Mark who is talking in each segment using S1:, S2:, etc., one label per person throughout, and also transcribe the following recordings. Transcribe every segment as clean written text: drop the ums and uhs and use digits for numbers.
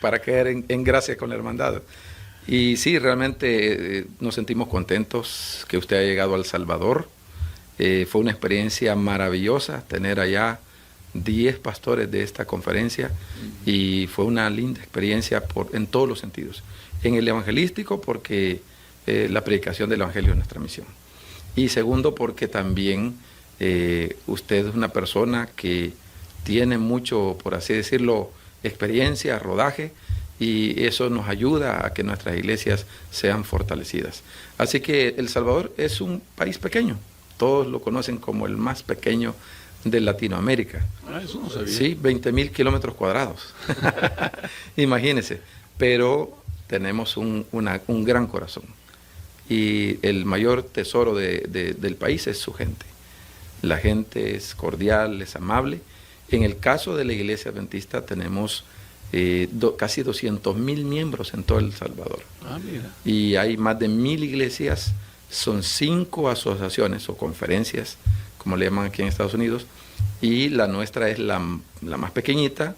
S1: para caer en gracia con la hermandad. Y sí, realmente nos sentimos contentos que usted haya llegado a El Salvador. Fue una experiencia maravillosa tener allá 10 pastores de esta conferencia y fue una linda experiencia en todos los sentidos. En el evangelístico, porque la predicación del evangelio es nuestra misión. Y segundo, porque también usted es una persona que tiene mucho, por así decirlo, experiencia, rodaje, y eso nos ayuda a que nuestras iglesias sean fortalecidas. Así que El Salvador es un país pequeño, todos lo conocen como el más pequeño de Latinoamérica.
S2: Eso no sabía.
S1: Sí, 20,000 kilómetros cuadrados. Imagínense, pero tenemos un gran corazón. Y el mayor tesoro del país es su gente. La gente es cordial, es amable. En el caso de la Iglesia Adventista tenemos casi 200,000 miembros en todo El Salvador.
S2: Mira.
S1: Y hay más de 1,000 iglesias, son 5 asociaciones o conferencias, como le llaman aquí en Estados Unidos, y la nuestra es la más pequeñita,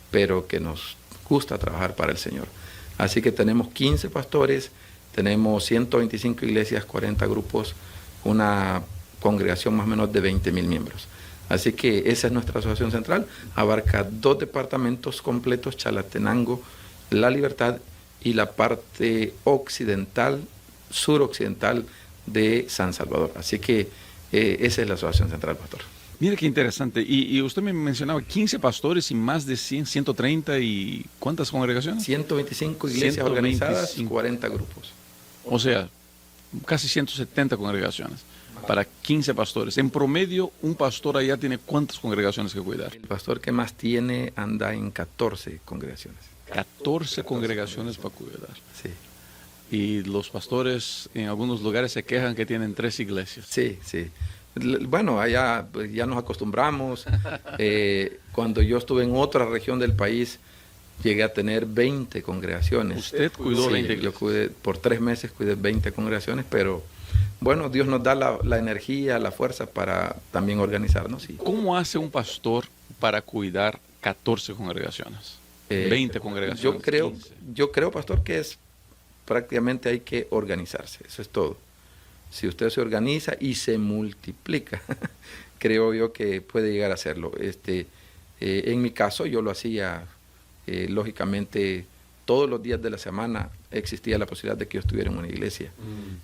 S1: pero que nos gusta trabajar para el Señor. Así que tenemos 15 pastores, tenemos 125 iglesias, 40 grupos, una congregación más o menos de 20,000 miembros. Así que esa es nuestra asociación central, abarca 2 departamentos completos, Chalatenango, La Libertad y la parte occidental, suroccidental de San Salvador. Así que esa es la asociación central, pastor.
S2: Mira qué interesante. Y usted me mencionaba 15 pastores y más de 100, 130 y ¿cuántas congregaciones?
S1: 125 iglesias
S2: 125.
S1: organizadas, 40 grupos.
S2: O sea, casi 170 congregaciones para 15 pastores. En promedio, un pastor allá tiene ¿cuántas congregaciones que cuidar?
S1: El pastor que más tiene anda en 14 congregaciones.
S2: 14 congregaciones para cuidar.
S1: Sí.
S2: Y los pastores en algunos lugares se quejan que tienen 3 iglesias.
S1: Sí, sí. Bueno, allá pues, ya nos acostumbramos. Cuando yo estuve en otra región del país, llegué a tener 20 congregaciones.
S2: ¿Usted cuidó 20 iglesias?
S1: Yo cuidé, por 3 meses cuidé 20 congregaciones, pero bueno, Dios nos da la energía, la fuerza para también organizarnos. Sí.
S2: ¿Cómo hace un pastor para cuidar 14 congregaciones? 20 congregaciones.
S1: Yo creo, pastor, que es prácticamente hay que organizarse, eso es todo. Si usted se organiza y se multiplica, creo yo que puede llegar a hacerlo. En mi caso yo lo hacía, lógicamente, todos los días de la semana existía la posibilidad de que yo estuviera en una iglesia.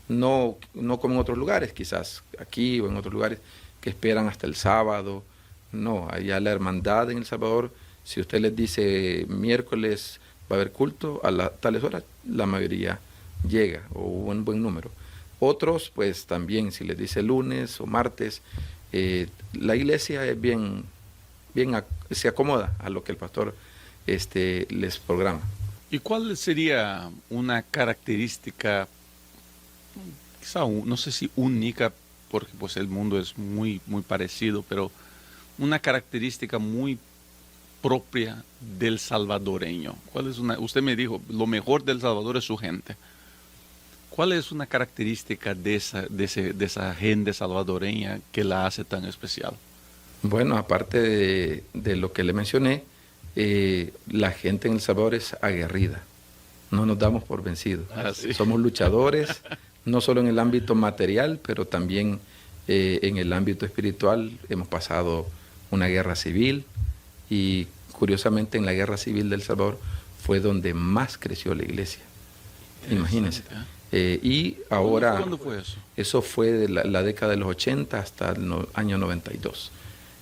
S1: No como en otros lugares, quizás aquí o en otros lugares que esperan hasta el sábado. No, allá la hermandad en El Salvador, si usted les dice miércoles va a haber culto a tales horas, la mayoría llega, o un buen número. Otros, pues también, si les dice lunes o martes, la iglesia es se acomoda a lo que el pastor les programa.
S2: ¿Y cuál sería una característica, quizá no sé si única, porque pues el mundo es muy, muy parecido, pero una característica muy propia del salvadoreño? ¿Cuál es usted me dijo, lo mejor del Salvador es su gente. ¿Cuál es una característica de esa gente salvadoreña que la hace tan especial?
S1: Bueno, aparte de lo que le mencioné, la gente en El Salvador es aguerrida. No nos damos por vencidos.
S2: ¿Sí?
S1: Somos luchadores, no solo en el ámbito material, pero también en el ámbito espiritual. Hemos pasado una guerra civil y curiosamente en la guerra civil de El Salvador fue donde más creció la iglesia. Imagínense. Y ahora...
S2: ¿Cuándo fue eso?
S1: Eso fue de la década de los 80 hasta el año 92,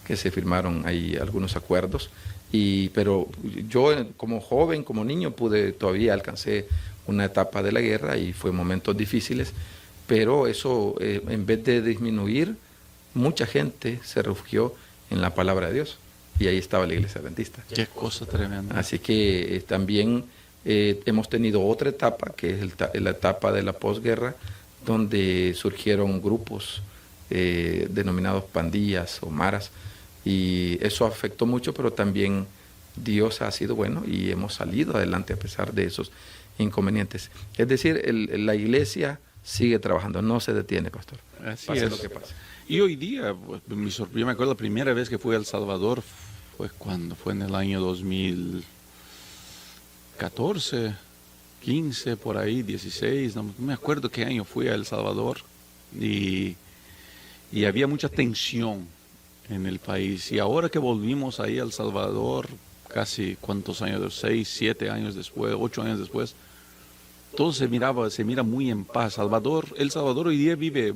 S1: que se firmaron ahí algunos acuerdos. Pero yo como joven, como niño, todavía alcancé una etapa de la guerra y fue momentos difíciles, pero eso, en vez de disminuir, mucha gente se refugió en la palabra de Dios. Y ahí estaba la iglesia adventista.
S2: Qué cosa tremenda.
S1: Así que también hemos tenido otra etapa, que es la etapa de la posguerra, donde surgieron grupos denominados pandillas o maras, y eso afectó mucho, pero también Dios ha sido bueno y hemos salido adelante a pesar de esos inconvenientes. Es decir, la iglesia sigue trabajando, no se detiene, pastor.
S2: Así
S1: pase
S2: es.
S1: lo que pase.
S2: Y hoy día, pues, yo me acuerdo la primera vez que fui a El Salvador fue cuando fue en el año 2013, 14, 15, por ahí, 16, no me acuerdo qué año fui a El Salvador, y había mucha tensión en el país. Y ahora que volvimos ahí a El Salvador, casi cuántos años, 6, 7 años después, 8 años después, todo se mira muy en paz. El Salvador hoy día vive,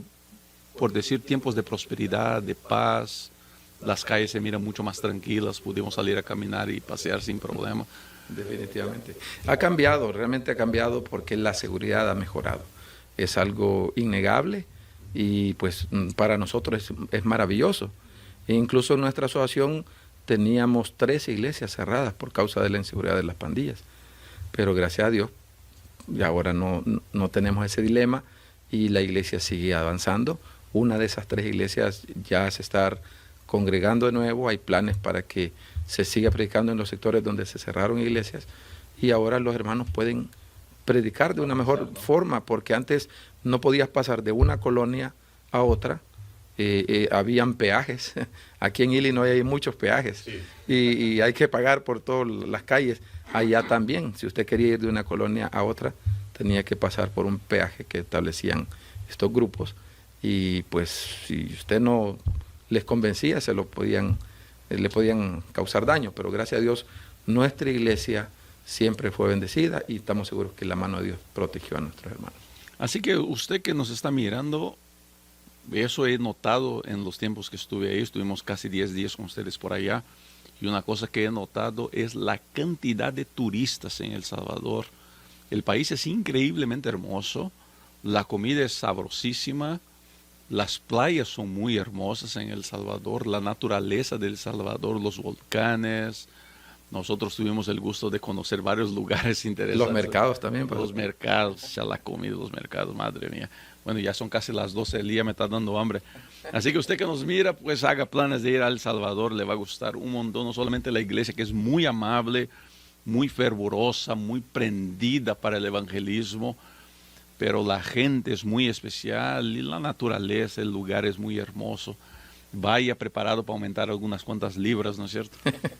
S2: por decir, tiempos de prosperidad, de paz. Las calles se miran mucho más tranquilas, pudimos salir a caminar y pasear sin problema.
S1: Definitivamente. Ha cambiado, realmente ha cambiado porque la seguridad ha mejorado. Es algo innegable y pues para nosotros es maravilloso. E incluso en nuestra asociación teníamos 13 iglesias cerradas por causa de la inseguridad de las pandillas. Pero gracias a Dios, y ahora no tenemos ese dilema y la iglesia sigue avanzando. Una de esas 3 iglesias ya se está congregando de nuevo, hay planes para que se siga predicando en los sectores donde se cerraron iglesias y ahora los hermanos pueden predicar de una mejor forma, porque antes no podías pasar de una colonia a otra, habían peajes, aquí en Illinois hay muchos peajes, sí. y hay que pagar por todas las calles, allá también, si usted quería ir de una colonia a otra, tenía que pasar por un peaje que establecían estos grupos, y pues si usted no les convencía, le podían causar daño, pero gracias a Dios nuestra iglesia siempre fue bendecida y estamos seguros que la mano de Dios protegió a nuestros hermanos.
S2: Así que usted que nos está mirando, eso he notado en los tiempos que estuve ahí, estuvimos casi 10 días con ustedes por allá, y una cosa que he notado es la cantidad de turistas en El Salvador. El país es increíblemente hermoso, la comida es sabrosísima, las playas son muy hermosas en El Salvador, la naturaleza de El Salvador, los volcanes. Nosotros tuvimos el gusto de conocer varios lugares interesantes.
S1: Los mercados también.
S2: Los mercados, ya la comida, los mercados, madre mía. Bueno, ya son casi las 12 del día, me está dando hambre. Así que usted que nos mira, pues haga planes de ir a El Salvador, le va a gustar un montón. No solamente la iglesia, que es muy amable, muy fervorosa, muy prendida para el evangelismo, pero la gente es muy especial y la naturaleza, el lugar es muy hermoso. Vaya preparado para aumentar algunas cuantas libras, ¿no es cierto?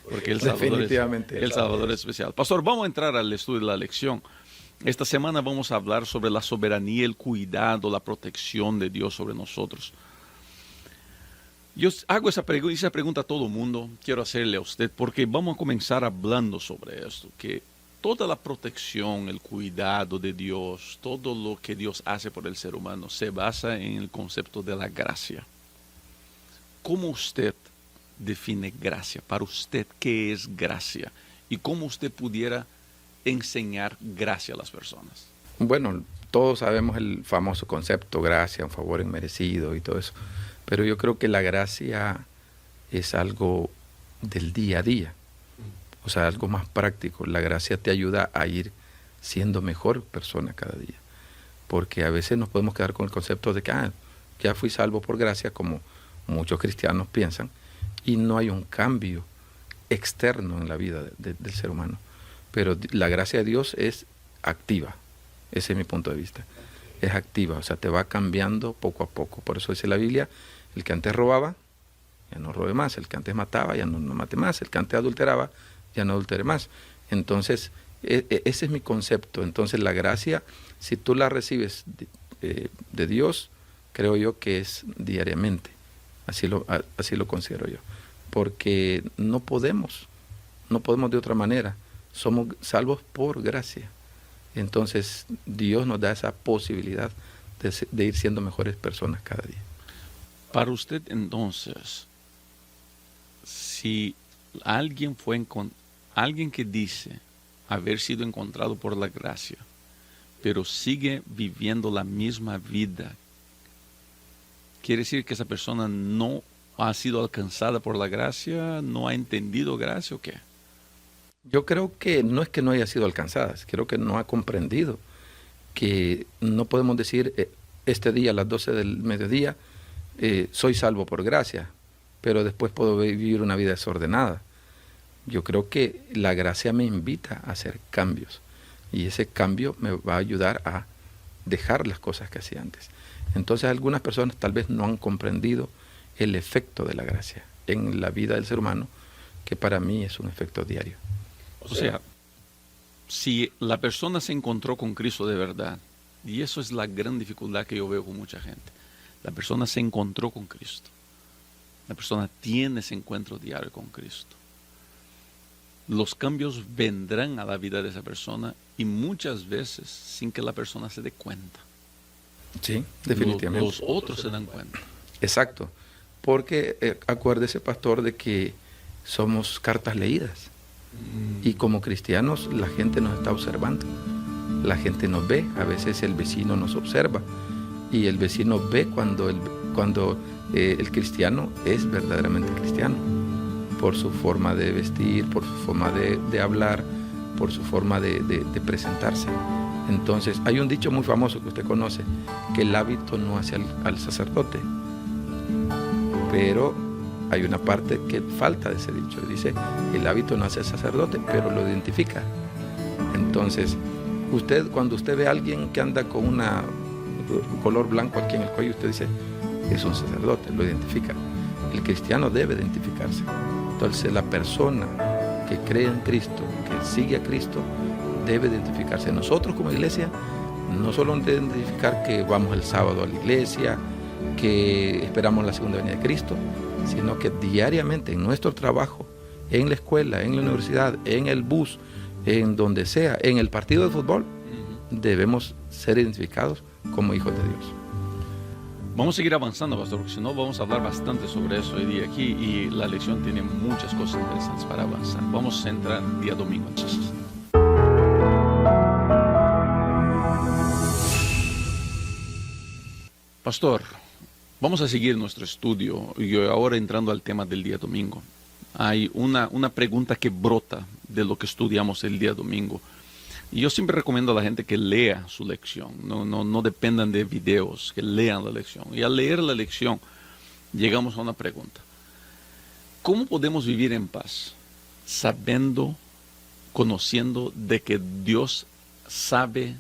S2: Porque El Salvador es especial. Pastor, vamos a entrar al estudio de la lección. Esta semana vamos a hablar sobre la soberanía, el cuidado, la protección de Dios sobre nosotros. Yo hago esa pregunta a todo el mundo, quiero hacerle a usted, porque vamos a comenzar hablando sobre esto, que toda la protección, el cuidado de Dios, todo lo que Dios hace por el ser humano se basa en el concepto de la gracia. ¿Cómo usted define gracia? Para usted, ¿qué es gracia? ¿Y cómo usted pudiera enseñar gracia a las personas?
S1: Bueno, todos sabemos el famoso concepto gracia, un favor inmerecido y todo eso, pero yo creo que la gracia es algo del día a día, o sea, algo más práctico. La gracia te ayuda a ir siendo mejor persona cada día, porque a veces nos podemos quedar con el concepto de que ya fui salvo por gracia, como muchos cristianos piensan, y no hay un cambio externo en la vida del ser humano. Pero la gracia de Dios es activa, ese es mi punto de vista, es activa, o sea, te va cambiando poco a poco. Por eso dice la Biblia, el que antes robaba, ya no robe más, el que antes mataba, ya no mate más, el que antes adulteraba, ya no adultere más. Entonces, ese es mi concepto. Entonces, la gracia, si tú la recibes de Dios, creo yo que es diariamente. Así lo considero yo. Porque no podemos de otra manera. Somos salvos por gracia. Entonces, Dios nos da esa posibilidad de ir siendo mejores personas cada día.
S2: Para usted, entonces, si alguien que dice haber sido encontrado por la gracia, pero sigue viviendo la misma vida, ¿quiere decir que esa persona no ha sido alcanzada por la gracia, no ha entendido gracia o qué?
S1: Yo creo que no es que no haya sido alcanzada, creo que no ha comprendido que no podemos decir este día a las 12 del mediodía soy salvo por gracia, pero después puedo vivir una vida desordenada. Yo creo que la gracia me invita a hacer cambios y ese cambio me va a ayudar a dejar las cosas que hacía antes. Entonces algunas personas tal vez no han comprendido el efecto de la gracia en la vida del ser humano, que para mí es un efecto diario.
S2: O sea, si la persona se encontró con Cristo de verdad, y eso es la gran dificultad que yo veo con mucha gente, la persona se encontró con Cristo, la persona tiene ese encuentro diario con Cristo, los cambios vendrán a la vida de esa persona y muchas veces sin que la persona se dé cuenta.
S1: Sí, definitivamente.
S2: Los otros se dan cuenta.
S1: Exacto, porque acuérdese, pastor, de que somos cartas leídas. Y como cristianos la gente nos está observando, la gente nos ve, a veces el vecino nos observa y el vecino ve cuando el cristiano es verdaderamente cristiano, por su forma de vestir, por su forma de hablar, por su forma de presentarse. Entonces hay un dicho muy famoso que usted conoce, que el hábito no hace al sacerdote, pero hay una parte que falta de ese dicho. Dice, el hábito no hace al sacerdote, pero lo identifica. Entonces, cuando usted ve a alguien que anda con un color blanco aquí en el cuello, usted dice, es un sacerdote, lo identifica. El cristiano debe identificarse. Entonces, la persona que cree en Cristo, que sigue a Cristo, debe identificarse. Nosotros como iglesia, no solo debemos identificar que vamos el sábado a la iglesia, que esperamos la segunda venida de Cristo, sino que diariamente en nuestro trabajo, en la escuela, en la universidad, en el bus, en donde sea, en el partido de fútbol, debemos ser identificados como hijos de Dios.
S2: Vamos a seguir avanzando, pastor, porque si no vamos a hablar bastante sobre eso hoy día aquí y la lección tiene muchas cosas interesantes para avanzar. Vamos a entrar día domingo entonces. Pastor, vamos a seguir nuestro estudio y ahora entrando al tema del día domingo. Hay una pregunta que brota de lo que estudiamos el día domingo. Y yo siempre recomiendo a la gente que lea su lección, no dependan de videos, que lean la lección. Y al leer la lección llegamos a una pregunta. ¿Cómo podemos vivir en paz sabiendo, conociendo de que Dios sabe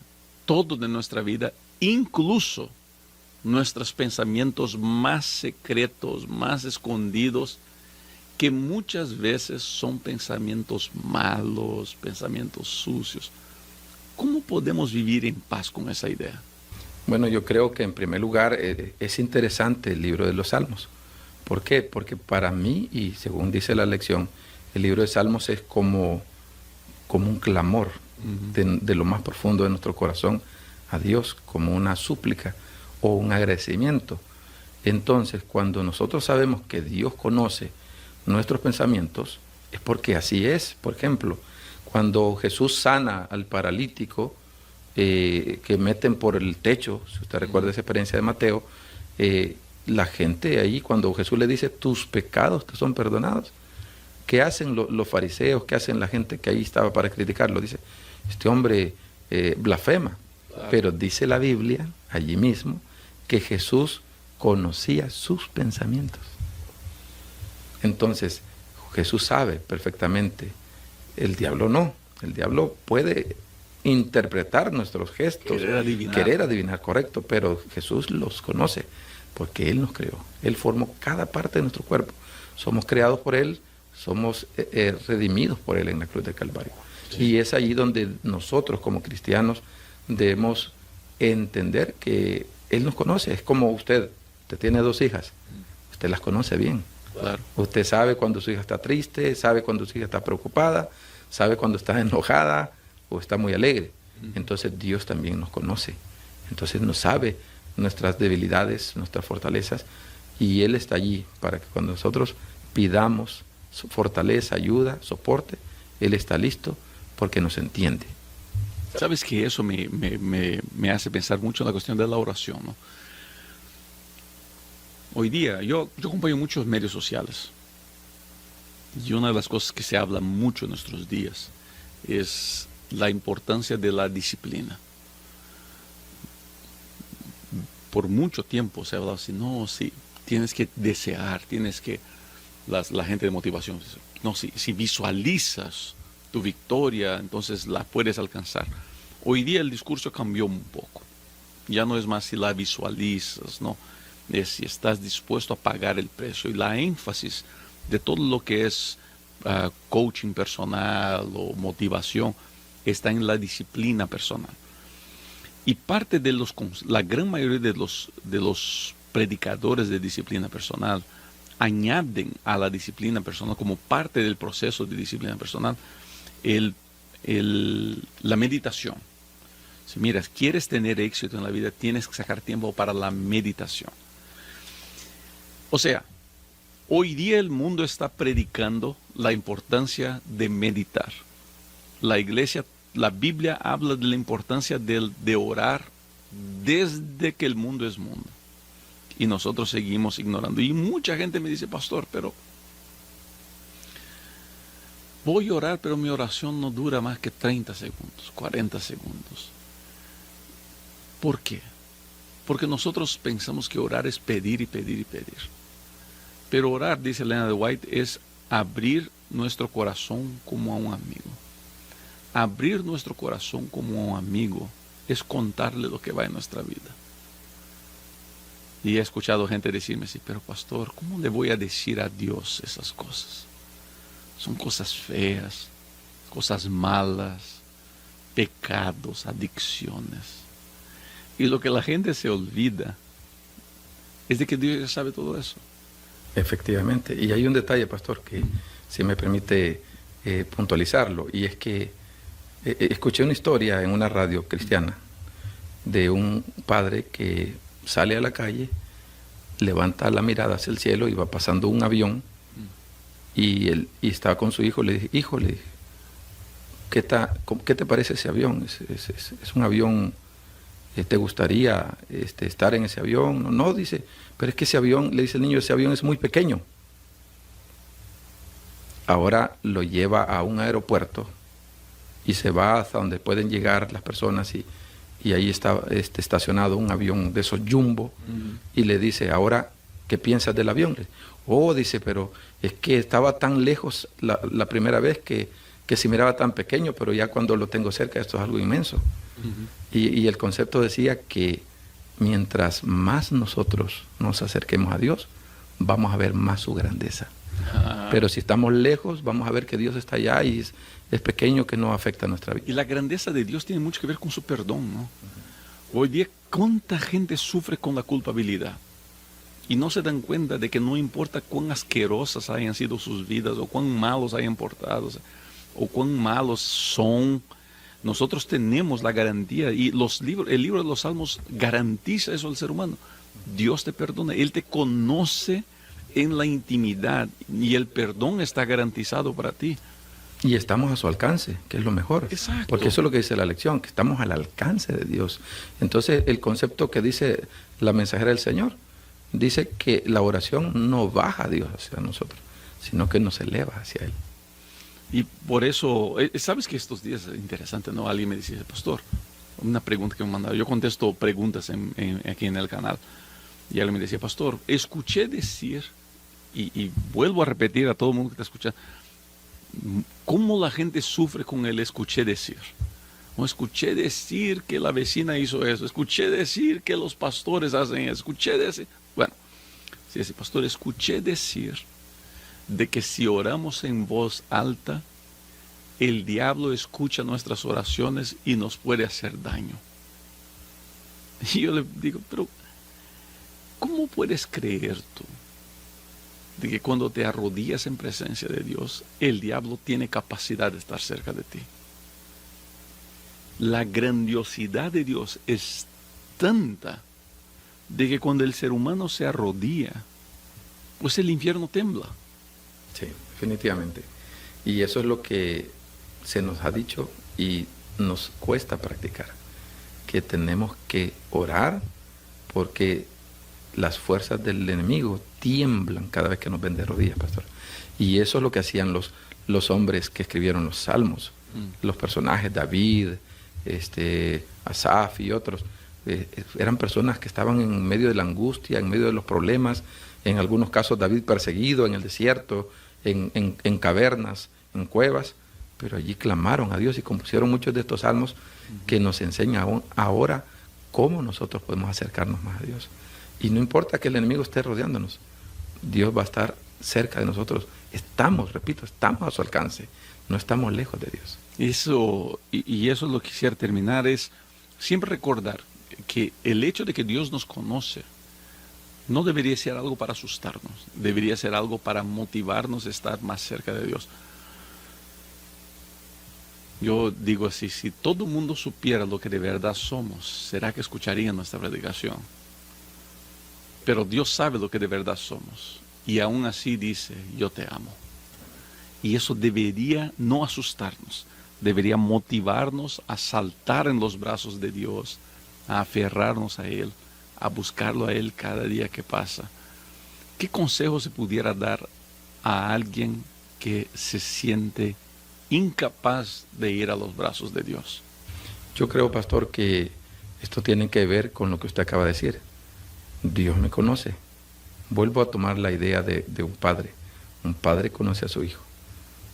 S2: todo de nuestra vida, incluso nuestros pensamientos más secretos, más escondidos, que muchas veces son pensamientos malos, pensamientos sucios? ¿Cómo podemos vivir en paz con esa idea?
S1: Bueno, yo creo que en primer lugar es interesante el libro de los Salmos. ¿Por qué? Porque para mí, y según dice la lección, el libro de Salmos es como un clamor de lo más profundo de nuestro corazón a Dios, como una súplica o un agradecimiento. Entonces, cuando nosotros sabemos que Dios conoce nuestros pensamientos, es porque así es. Por ejemplo, cuando Jesús sana al paralítico que meten por el techo, si usted recuerda esa experiencia de Mateo, la gente ahí, cuando Jesús le dice, tus pecados te son perdonados, ¿qué hacen los fariseos? ¿Qué hacen la gente que ahí estaba para criticarlo? Dice, este hombre blasfema. Claro. Pero dice la Biblia, allí mismo, que Jesús conocía sus pensamientos. Entonces, Jesús sabe perfectamente. El diablo no. El diablo puede interpretar nuestros gestos, querer adivinar, correcto, pero Jesús los conoce, porque Él nos creó. Él formó cada parte de nuestro cuerpo. Somos creados por Él, somos redimidos por Él en la cruz del Calvario. Sí. Y es allí donde nosotros como cristianos debemos entender que Él nos conoce. Es como usted tiene 2 hijas, usted las conoce bien. Claro. Usted sabe cuando su hija está triste, sabe cuando su hija está preocupada, sabe cuando está enojada o está muy alegre. Entonces Dios también nos conoce. Entonces nos sabe nuestras debilidades, nuestras fortalezas, y Él está allí para que cuando nosotros pidamos fortaleza, ayuda, soporte, Él está listo porque nos entiende.
S2: Sabes que eso me hace pensar mucho en la cuestión de la oración, ¿no? Hoy día, yo acompaño muchos medios sociales y una de las cosas que se habla mucho en nuestros días es la importancia de la disciplina. Por mucho tiempo se ha hablado así, no, sí, tienes que desear, tienes que, la gente de motivación, no, si visualizas tu victoria, entonces la puedes alcanzar. Hoy día el discurso cambió un poco, ya no es más si la visualizas, no, es si estás dispuesto a pagar el precio, y la énfasis de todo lo que es coaching personal o motivación está en la disciplina personal. Y parte de la gran mayoría de los predicadores de disciplina personal añaden a la disciplina personal, como parte del proceso de disciplina personal, la meditación. Si miras, quieres tener éxito en la vida, tienes que sacar tiempo para la meditación. O sea, hoy día el mundo está predicando la importancia de meditar. La iglesia, la Biblia habla de la importancia de orar desde que el mundo es mundo. Y nosotros seguimos ignorando. Y mucha gente me dice, pastor, pero voy a orar, pero mi oración no dura más que 30 segundos, 40 segundos. ¿Por qué? Porque nosotros pensamos que orar es pedir y pedir y pedir. Pero orar, dice Elena de White, es abrir nuestro corazón como a un amigo. Abrir nuestro corazón como a un amigo es contarle lo que va en nuestra vida. Y he escuchado gente decirme así, pero pastor, ¿cómo le voy a decir a Dios esas cosas? Son cosas feas, cosas malas, pecados, adicciones. Y lo que la gente se olvida es de que Dios ya sabe todo eso.
S1: Efectivamente. Y hay un detalle, pastor, que si me permite puntualizarlo, y es que escuché una historia en una radio cristiana de un padre que sale a la calle, levanta la mirada hacia el cielo y va pasando un avión y estaba con su hijo. Le dije, hijo, ¿qué te parece ese avión? Es un avión, ¿te gustaría estar en ese avión? No, dice, pero es que ese avión, le dice el niño, ese avión es muy pequeño. Ahora lo lleva a un aeropuerto y se va hasta donde pueden llegar las personas y ahí está estacionado un avión de esos jumbo y le dice, ahora, ¿qué piensas del avión? Dice, pero es que estaba tan lejos la primera vez que se miraba tan pequeño, pero ya cuando lo tengo cerca esto es algo inmenso. Y el concepto decía que mientras más nosotros nos acerquemos a Dios, vamos a ver más su grandeza. Pero si estamos lejos, vamos a ver que Dios está allá y es pequeño, que no afecta a nuestra vida.
S2: Y la grandeza de Dios tiene mucho que ver con su perdón, ¿no? Hoy día, ¿cuánta gente sufre con la culpabilidad? Y no se dan cuenta de que no importa cuán asquerosas hayan sido sus vidas, o cuán malos hayan portado, o cuán malos son. Nosotros tenemos la garantía, y el libro de los Salmos garantiza eso al ser humano. Dios te perdona, Él te conoce en la intimidad, y el perdón está garantizado para ti.
S1: Y estamos a su alcance, que es lo mejor.
S2: Exacto.
S1: Porque eso es lo que dice la lección, que estamos al alcance de Dios. Entonces, el concepto que dice la mensajera del Señor, dice que la oración no baja a Dios hacia nosotros, sino que nos eleva hacia Él.
S2: Y por eso, sabes que estos días es interesante, ¿no? Alguien me dice, pastor, una pregunta que me mandaba. Yo contesto preguntas aquí en el canal. Y alguien me decía, pastor, escuché decir, y vuelvo a repetir a todo el mundo que está escuchando, cómo la gente sufre con el escuché decir. No, escuché decir que la vecina hizo eso, escuché decir que los pastores hacen eso, escuché decir. Bueno, si ese pastor, escuché decir de que si oramos en voz alta, el diablo escucha nuestras oraciones y nos puede hacer daño. Y yo le digo, pero ¿cómo puedes creer tú de que cuando te arrodillas en presencia de Dios, el diablo tiene capacidad de estar cerca de ti? La grandiosidad de Dios es tanta de que cuando el ser humano se arrodilla, pues el infierno tembla.
S1: Sí, definitivamente. Y eso es lo que se nos ha dicho y nos cuesta practicar, que tenemos que orar porque las fuerzas del enemigo tiemblan cada vez que nos ven de rodillas, pastor. Y eso es lo que hacían los hombres que escribieron los salmos, los personajes, David, Asaf y otros. Eran personas que estaban en medio de la angustia, en medio de los problemas, en algunos casos David perseguido en el desierto, en cavernas, en cuevas, pero allí clamaron a Dios y compusieron muchos de estos salmos que nos enseñan ahora cómo nosotros podemos acercarnos más a Dios. Y no importa que el enemigo esté rodeándonos, Dios va a estar cerca de nosotros. Estamos, repito, estamos a su alcance. No estamos lejos de Dios.
S2: Eso, y eso es lo que quisiera terminar, es siempre recordar que el hecho de que Dios nos conoce no debería ser algo para asustarnos, debería ser algo para motivarnos a estar más cerca de Dios. Yo digo así, si todo el mundo supiera lo que de verdad somos, ¿será que escucharían nuestra predicación? Pero Dios sabe lo que de verdad somos, y aún así dice, yo te amo. Y eso debería no asustarnos, debería motivarnos a saltar en los brazos de Dios, a aferrarnos a Él, a buscarlo a Él cada día que pasa. ¿Qué consejo se pudiera dar a alguien que se siente incapaz de ir a los brazos de Dios?
S1: Yo creo, pastor, que esto tiene que ver con lo que usted acaba de decir. Dios me conoce. Vuelvo a tomar la idea de un padre. Un padre conoce a su hijo.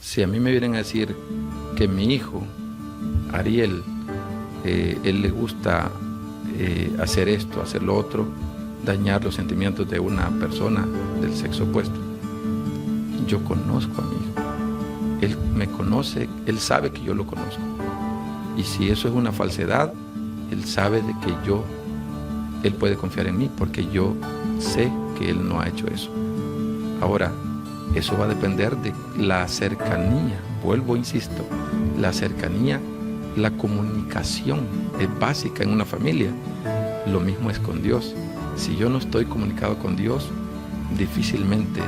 S1: Si a mí me vienen a decir que mi hijo, Ariel, él le gusta hacer esto, hacer lo otro, dañar los sentimientos de una persona del sexo opuesto, yo conozco a mi hijo. Él me conoce, él sabe que yo lo conozco. Y si eso es una falsedad, él sabe de que él puede confiar en mí porque yo sé que él no ha hecho eso. Ahora, eso va a depender de la cercanía. Vuelvo, insisto, la cercanía, la comunicación es básica en una familia. Lo mismo es con Dios. Si yo no estoy comunicado con Dios, difícilmente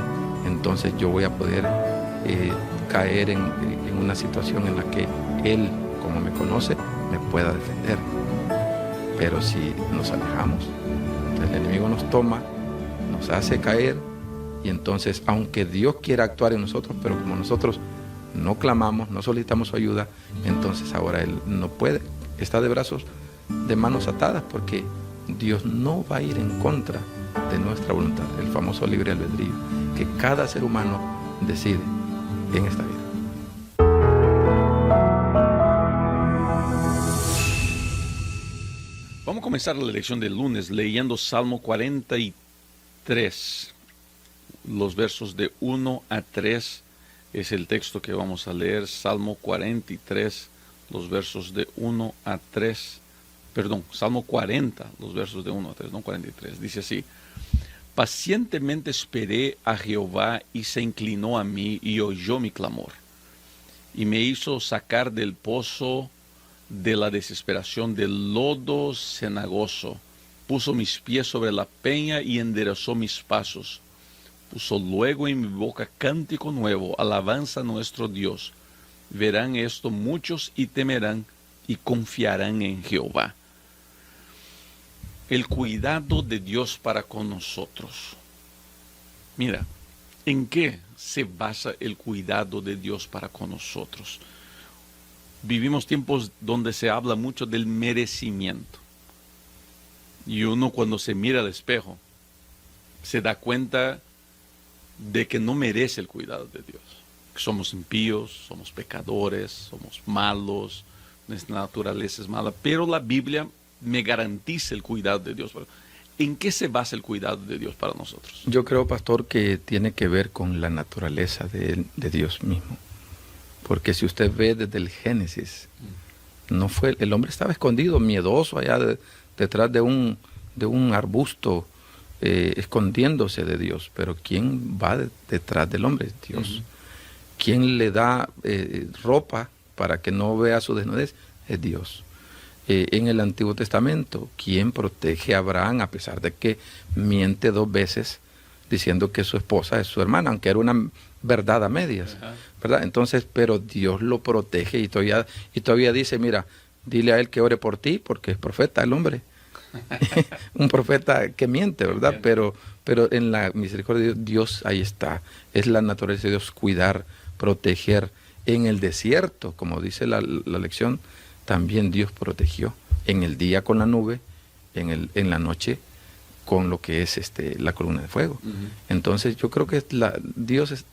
S1: entonces yo voy a poder caer en una situación en la que Él, como me conoce, me pueda defender. Pero si nos alejamos, el enemigo nos toma, nos hace caer, y entonces, aunque Dios quiera actuar en nosotros, pero como nosotros no clamamos, no solicitamos su ayuda, entonces ahora Él no puede, está de brazos, de manos atadas, porque Dios no va a ir en contra de nuestra voluntad, el famoso libre albedrío, que cada ser humano decide en esta vida.
S2: Vamos a comenzar la lección del lunes leyendo Salmo 43. Los versos de 1 a 3 es el texto que vamos a leer. Salmo 43, los versos de 1 a 3. Perdón, Salmo 40, los versos de 1 a 3, no 43. Dice así: pacientemente esperé a Jehová y se inclinó a mí y oyó mi clamor. Y me hizo sacar del pozo de la desesperación, del lodo cenagoso. Puso mis pies sobre la peña y enderezó mis pasos. Puso luego en mi boca cántico nuevo, alabanza a nuestro Dios. Verán esto muchos y temerán y confiarán en Jehová. El cuidado de Dios para con nosotros. Mira, ¿en qué se basa el cuidado de Dios para con nosotros? Vivimos tiempos donde se habla mucho del merecimiento. Y uno, cuando se mira al espejo, se da cuenta de que no merece el cuidado de Dios. Somos impíos, somos pecadores, somos malos, nuestra naturaleza es mala, pero la Biblia me garantiza el cuidado de Dios. ¿En qué se basa el cuidado de Dios para nosotros?
S1: Yo creo, pastor, que tiene que ver con la naturaleza de Dios mismo. Porque si usted ve desde el Génesis, el hombre estaba escondido, miedoso allá detrás de un arbusto, escondiéndose de Dios. Pero ¿quién va detrás del hombre? Es Dios. Uh-huh. ¿Quién le da ropa para que no vea su desnudez? Es Dios. En el Antiguo Testamento, ¿quién protege a Abraham a pesar de que miente 2 veces diciendo que su esposa es su hermana, aunque era una verdad a medias? Uh-huh. ¿Verdad? Entonces, pero Dios lo protege y todavía dice, mira, dile a él que ore por ti, porque es profeta el hombre. Un profeta que miente, ¿verdad? Pero en la misericordia de Dios, ahí está. Es la naturaleza de Dios cuidar, proteger. En el desierto, como dice la lección, también Dios protegió. En el día con la nube, en la noche con lo que es la columna de fuego. Uh-huh. Entonces yo creo que Dios es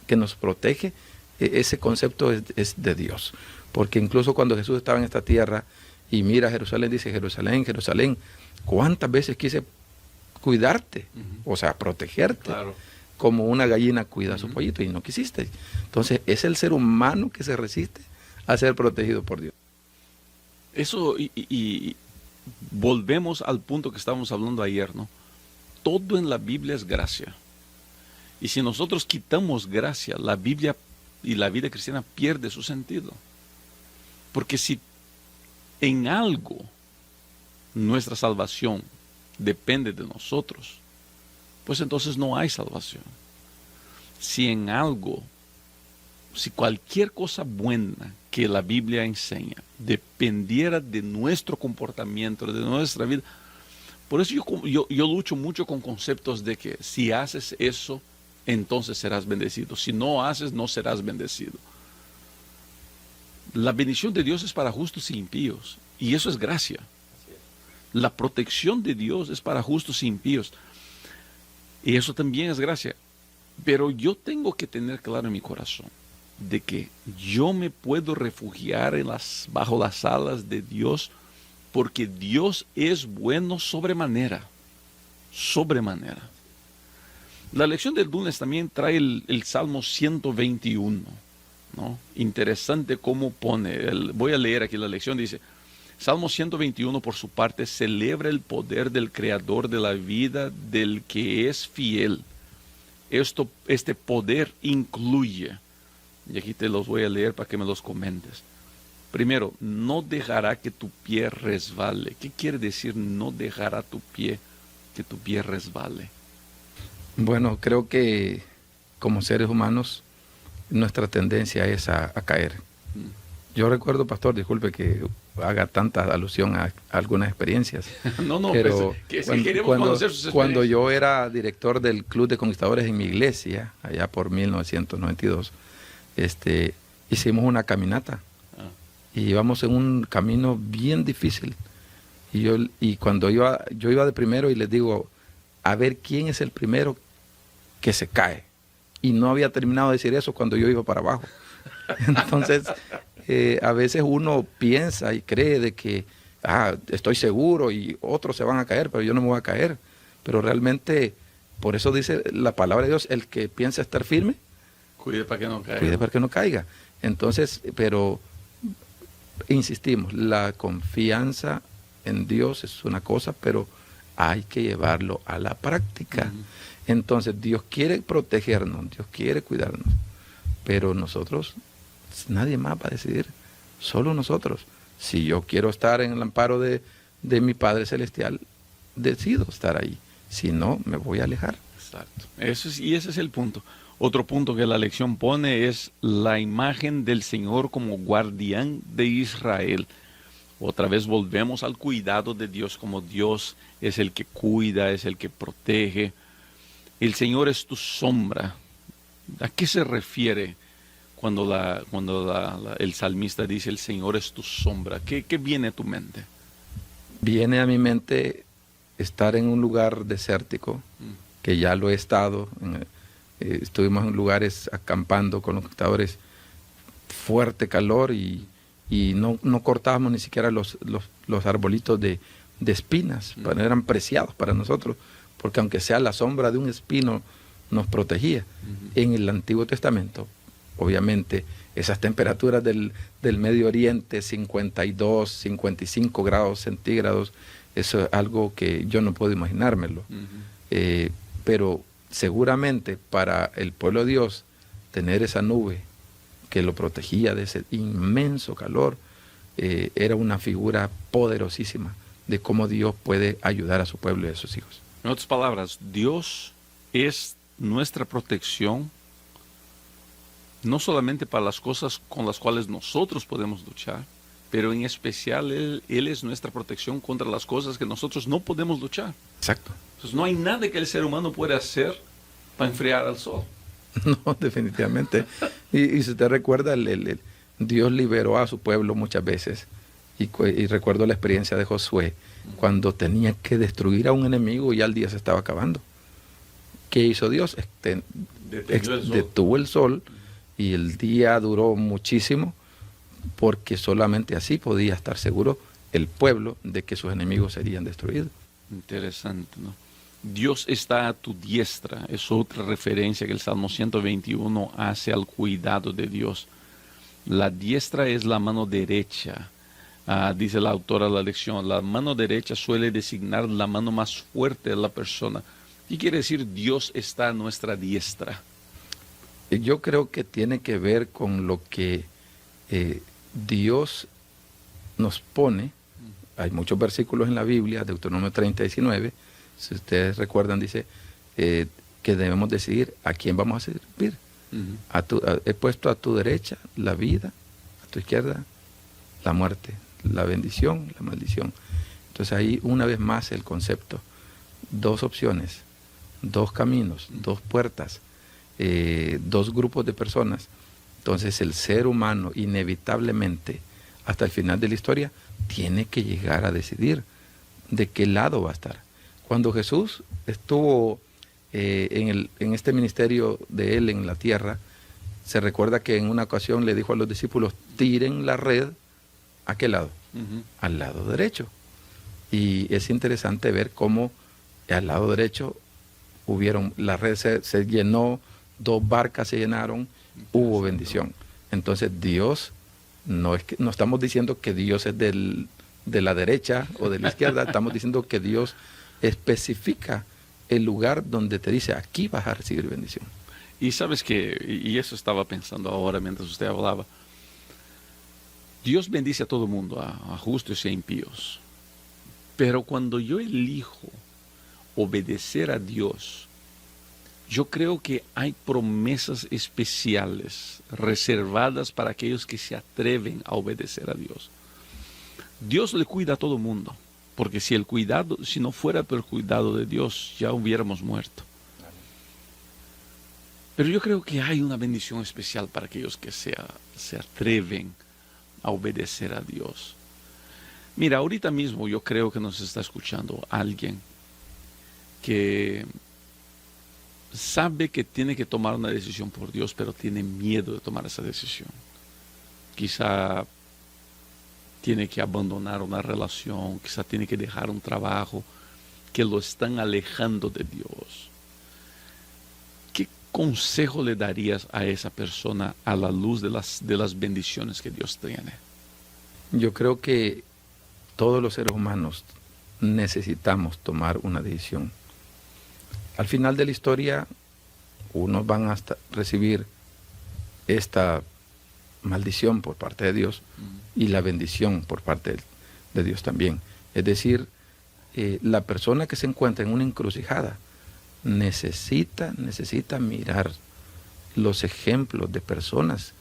S1: que nos protege. Ese concepto es de Dios. Porque incluso cuando Jesús estaba en esta tierra y mira a Jerusalén, dice: Jerusalén, Jerusalén, ¿cuántas veces quise cuidarte? Uh-huh. O sea, protegerte.
S2: Claro.
S1: como una gallina cuida a su pollito y no quisiste. Entonces es el ser humano que se resiste a ser protegido por Dios.
S2: Eso, y volvemos al punto que estábamos hablando ayer, ¿no? Todo en la Biblia es gracia. Y si nosotros quitamos gracia, la Biblia y la vida cristiana pierde su sentido. Porque si en algo nuestra salvación depende de nosotros, pues entonces no hay salvación. Si en algo, si cualquier cosa buena que la Biblia enseña dependiera de nuestro comportamiento, de nuestra vida, por eso yo lucho mucho con conceptos de que si haces eso, entonces serás bendecido. Si no haces, no serás bendecido. La bendición de Dios es para justos y impíos, y eso es gracia. La protección de Dios es para justos y impíos, y eso también es gracia. Pero yo tengo que tener claro en mi corazón de que yo me puedo refugiar bajo las alas de Dios, porque Dios es bueno sobremanera. Sobremanera. La lección del lunes también trae el Salmo 121, ¿no? Interesante cómo pone, voy a leer aquí la lección, dice, Salmo 121 por su parte celebra el poder del Creador de la vida, del que es fiel. Este poder incluye, y aquí te los voy a leer para que me los comentes. Primero, no dejará que tu pie resbale. ¿Qué quiere decir no dejará que tu pie resbale?
S1: Bueno, creo que como seres humanos nuestra tendencia es a caer. Yo recuerdo, pastor, disculpe que haga tanta alusión a algunas experiencias.
S2: No,
S1: pero
S2: pues, queremos conocer sus experiencias.
S1: Cuando yo era director del Club de Conquistadores en mi iglesia, allá por 1992, hicimos una caminata. Y íbamos en un camino bien difícil. Y cuando yo iba de primero y les digo, a ver quién es el primero que se cae. Y no había terminado de decir eso cuando yo iba para abajo. Entonces, a veces uno piensa y cree de que, estoy seguro y otros se van a caer, pero yo no me voy a caer. Pero realmente, por eso dice la palabra de Dios, el que piensa estar firme,
S2: cuide para que no caiga.
S1: Cuide para que no caiga. Entonces, pero insistimos, la confianza en Dios es una cosa, pero hay que llevarlo a la práctica. Entonces, Dios quiere protegernos, Dios quiere cuidarnos, pero nosotros, nadie más va a decidir, solo nosotros. Si yo quiero estar en el amparo de mi Padre Celestial, decido estar ahí. Si no, me voy a alejar.
S2: Exacto. Y ese es el punto. Otro punto que la lección pone es la imagen del Señor como guardián de Israel. Otra vez volvemos al cuidado de Dios, como Dios es el que cuida, es el que protege. El Señor es tu sombra. ¿A qué se refiere cuando el salmista dice el Señor es tu sombra? ¿Qué viene a tu mente?
S1: Viene a mi mente estar en un lugar desértico, que ya lo he estado. Estuvimos en lugares acampando con los conquistadores, fuerte calor y no cortábamos ni siquiera los arbolitos de espinas, eran preciados para nosotros, porque aunque sea la sombra de un espino nos protegía. En el Antiguo Testamento, obviamente, esas temperaturas del Medio Oriente, 52, 55 grados centígrados, eso es algo que yo no puedo imaginármelo. Pero seguramente para el pueblo de Dios, tener esa nube que lo protegía de ese inmenso calor, era una figura poderosísima de cómo Dios puede ayudar a su pueblo y a sus hijos.
S2: En otras palabras, Dios es nuestra protección, no solamente para las cosas con las cuales nosotros podemos luchar, pero en especial Él es nuestra protección contra las cosas que nosotros no podemos luchar.
S1: Exacto.
S2: Entonces no hay nada que el ser humano pueda hacer para enfriar al sol.
S1: No, definitivamente. Y si usted recuerda, Dios liberó a su pueblo muchas veces. Y recuerdo la experiencia de Josué, cuando tenía que destruir a un enemigo y ya el día se estaba acabando. ¿Qué hizo Dios? Detuvo el sol y el día duró muchísimo, porque solamente así podía estar seguro el pueblo de que sus enemigos serían destruidos.
S2: Interesante, ¿no? Dios está a tu diestra. Es otra referencia que el Salmo 121 hace al cuidado de Dios. La diestra es la mano derecha. Dice la autora de la lección, la mano derecha suele designar la mano más fuerte de la persona. ¿Qué quiere decir Dios está a nuestra diestra?
S1: Yo creo que tiene que ver con lo que Dios nos pone. Hay muchos versículos en la Biblia, Deuteronomio 30, 19, si ustedes recuerdan, dice que debemos decidir a quién vamos a servir. He puesto a tu derecha la vida, a tu izquierda la muerte, la bendición, la maldición. Entonces ahí una vez más el concepto, dos opciones, dos caminos, dos puertas, dos grupos de personas. Entonces el ser humano inevitablemente hasta el final de la historia tiene que llegar a decidir de qué lado va a estar. Cuando Jesús estuvo en este ministerio de él en la tierra, se recuerda que en una ocasión le dijo a los discípulos, tiren la red, ¿a qué lado? Al lado derecho. Y es interesante ver cómo al lado derecho la red se llenó, dos barcas se llenaron, hubo bendición. Entonces Dios, no estamos diciendo que Dios es de la derecha o de la izquierda, estamos diciendo que Dios especifica el lugar donde te dice, aquí vas a recibir bendición.
S2: Y sabes que, y eso estaba pensando ahora mientras usted hablaba, Dios bendice a todo el mundo, a justos y a impíos. Pero cuando yo elijo obedecer a Dios, yo creo que hay promesas especiales reservadas para aquellos que se atreven a obedecer a Dios. Dios le cuida a todo el mundo, porque si no fuera por el cuidado de Dios, ya hubiéramos muerto. Pero yo creo que hay una bendición especial para aquellos que se atreven a obedecer a Dios. Mira, ahorita mismo yo creo que nos está escuchando alguien que sabe que tiene que tomar una decisión por Dios, pero tiene miedo de tomar esa decisión. Quizá tiene que abandonar una relación, quizá tiene que dejar un trabajo que lo están alejando de Dios. ¿Qué consejo le darías a esa persona a la luz de las bendiciones que Dios tiene?
S1: Yo creo que todos los seres humanos necesitamos tomar una decisión. Al final de la historia, unos van a recibir esta maldición por parte de Dios y la bendición por parte de Dios también. Es decir, la persona que se encuentra en una encrucijada necesita mirar los ejemplos de personas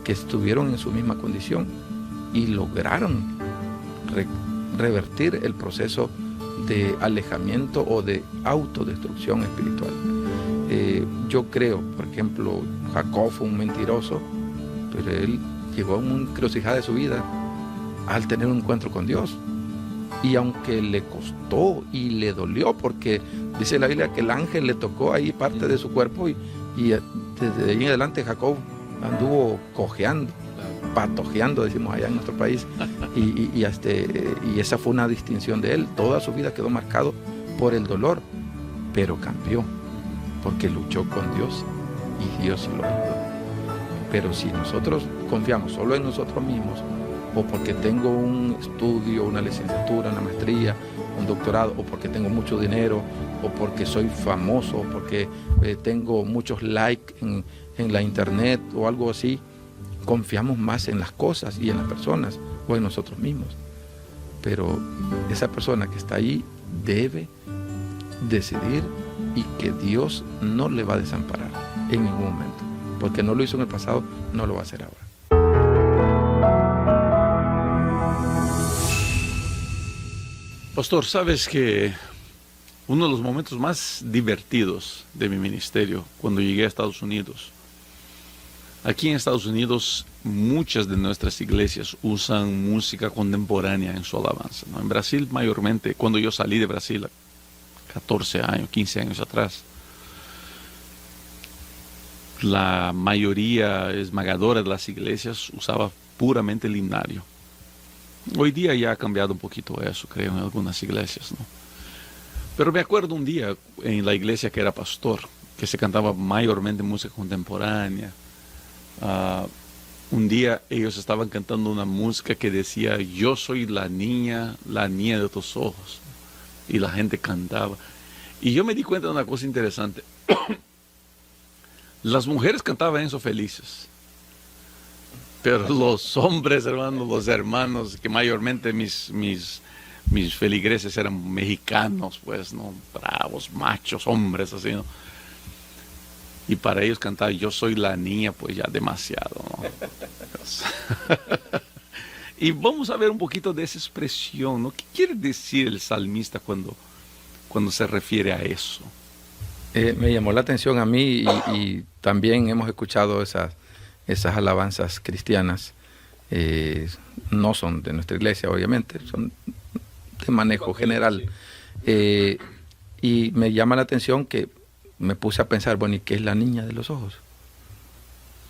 S1: que estuvieron en su misma condición y lograron revertir el proceso de alejamiento o de autodestrucción espiritual. Yo creo, por ejemplo, Jacob fue un mentiroso, pero él llegó a una encrucijada de su vida al tener un encuentro con Dios. Y aunque le costó y le dolió, porque dice la Biblia que el ángel le tocó ahí parte de su cuerpo y desde ahí en adelante Jacob anduvo cojeando, patojeando, decimos allá en nuestro país, y esa fue una distinción de él. Toda su vida quedó marcado por el dolor, pero cambió, porque luchó con Dios y Dios lo ayudó. Pero si nosotros confiamos solo en nosotros mismos, o porque tengo un estudio, una licenciatura, una maestría, un doctorado, o porque tengo mucho dinero, o porque soy famoso, o porque tengo muchos likes en la internet o algo así, confiamos más en las cosas y en las personas o en nosotros mismos. Pero esa persona que está ahí debe decidir y que Dios no le va a desamparar en ningún momento, porque no lo hizo en el pasado, no lo va a hacer ahora.
S2: Pastor, sabes que uno de los momentos más divertidos de mi ministerio, cuando llegué a Estados Unidos, aquí en Estados Unidos muchas de nuestras iglesias usan música contemporánea en su alabanza, ¿no? En Brasil mayormente, cuando yo salí de Brasil, 14 años, 15 años atrás, la mayoría esmagadora de las iglesias usaba puramente el himnario. Hoy día ya ha cambiado un poquito eso, creo, en algunas iglesias, ¿no? Pero me acuerdo un día en la iglesia que era pastor, que se cantaba mayormente música contemporánea. Un día ellos estaban cantando una música que decía, yo soy la niña de tus ojos. Y la gente cantaba. Y yo me di cuenta de una cosa interesante. Las mujeres cantaban eso felices. Pero los hombres, hermanos, los hermanos, que mayormente mis feligreses eran mexicanos, pues, ¿no? Bravos, machos, hombres, así, ¿no? Y para ellos cantar yo soy la niña, pues ya demasiado, ¿no? Y vamos a ver un poquito de esa expresión, ¿no? ¿Qué quiere decir el salmista cuando se refiere a eso?
S1: Me llamó la atención a mí y también hemos escuchado esas alabanzas cristianas. No son de nuestra iglesia, obviamente, son de manejo general. Y me llama la atención que me puse a pensar, bueno, ¿y qué es la niña de los ojos?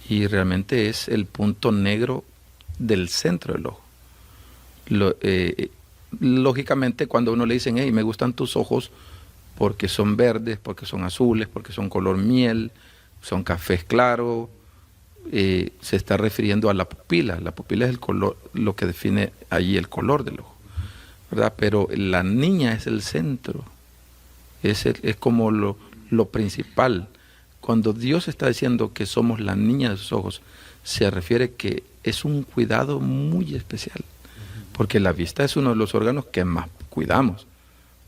S1: Y realmente es el punto negro del centro del ojo. Lógicamente, cuando a uno le dicen, hey, me gustan tus ojos porque son verdes, porque son azules, porque son color miel, son cafés claros, se está refiriendo a la pupila. La pupila es el color, lo que define allí el color del ojo, ¿verdad? Pero la niña es el centro, es como lo principal. Cuando Dios está diciendo que somos la niña de sus ojos, se refiere que es un cuidado muy especial, porque la vista es uno de los órganos que más cuidamos.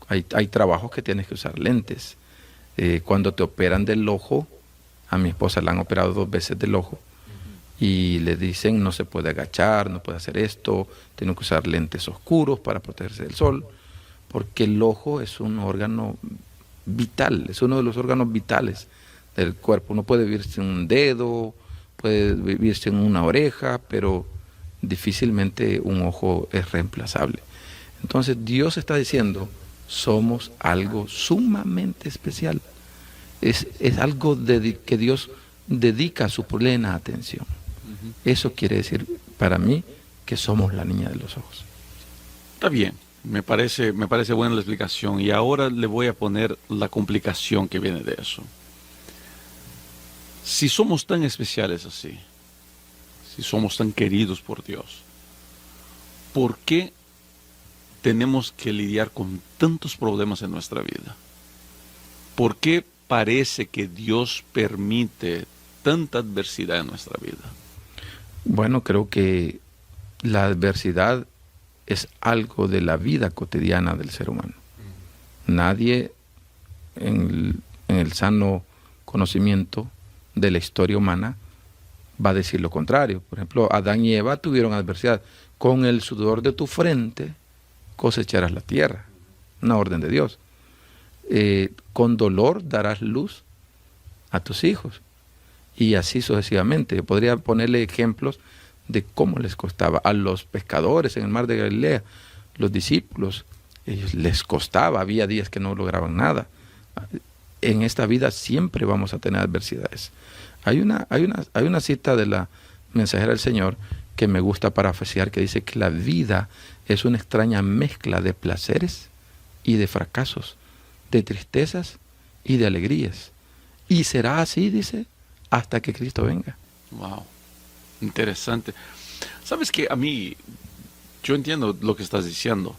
S1: Hay trabajos que tienes que usar lentes. Cuando te operan del ojo, a mi esposa la han operado 2 veces del ojo, y le dicen no se puede agachar, no puede hacer esto, tiene que usar lentes oscuros para protegerse del sol, porque el ojo es un órgano vital, es uno de los órganos vitales del cuerpo. Uno puede vivir sin un dedo, puede vivir sin una oreja, pero difícilmente un ojo es reemplazable. Entonces Dios está diciendo, somos algo sumamente especial. Es algo que Dios dedica su plena atención. Eso quiere decir para mí que somos la niña de los ojos.
S2: Está bien, me parece buena la explicación. Y ahora le voy a poner la complicación que viene de eso. Si somos tan especiales así, si somos tan queridos por Dios, ¿por qué tenemos que lidiar con tantos problemas en nuestra vida? ¿Por qué parece que Dios permite tanta adversidad en nuestra vida?
S1: Bueno, creo que la adversidad es algo de la vida cotidiana del ser humano. Nadie en el sano conocimiento de la historia humana va a decir lo contrario. Por ejemplo, Adán y Eva tuvieron adversidad. Con el sudor de tu frente cosecharás la tierra. Una orden de Dios. Con dolor darás luz a tus hijos. Y así sucesivamente. Yo podría ponerle ejemplos de cómo les costaba a los pescadores en el mar de Galilea, los discípulos, ellos les costaba, había días que no lograban nada. En esta vida siempre vamos a tener adversidades. Hay una cita de la mensajera del Señor que me gusta parafrasear, que dice que la vida es una extraña mezcla de placeres y de fracasos, de tristezas y de alegrías. Y será así, dice, hasta que Cristo venga.
S2: Wow, interesante. Sabes que a mí, yo entiendo lo que estás diciendo,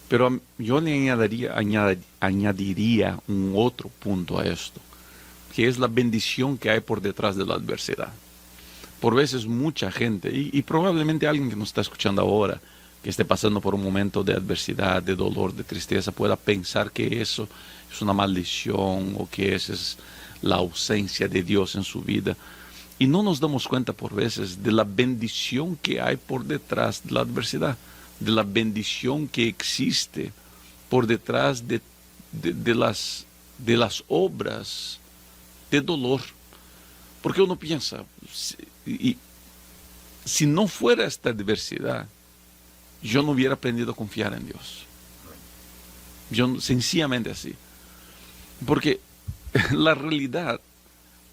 S2: pero yo le añadiría un otro punto a esto, que es la bendición que hay por detrás de la adversidad. Por veces mucha gente, y probablemente alguien que nos está escuchando ahora, que esté pasando por un momento de adversidad, de dolor, de tristeza, pueda pensar que eso es una maldición o que esa es la ausencia de Dios en su vida. Y no nos damos cuenta por veces de la bendición que hay por detrás de la adversidad, de la bendición que existe por detrás de las obras de dolor. Porque uno piensa, si no fuera esta adversidad, yo no hubiera aprendido a confiar en Dios. Yo sencillamente así. Porque la realidad,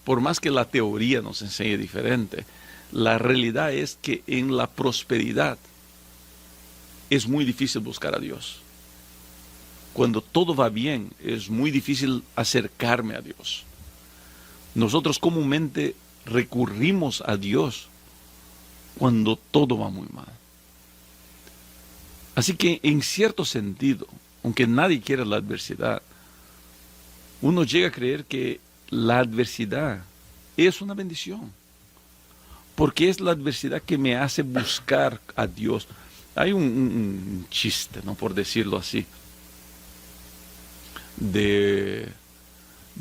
S2: por más que la teoría nos enseñe diferente, la realidad es que en la prosperidad es muy difícil buscar a Dios. cuando todo va bien, es muy difícil acercarme a Dios. Nosotros comúnmente recurrimos a Dios cuando todo va muy mal. Así que en cierto sentido, aunque nadie quiera la adversidad, uno llega a creer que la adversidad es una bendición, porque es la adversidad que me hace buscar a Dios. Hay un chiste, ¿no?, por decirlo así, de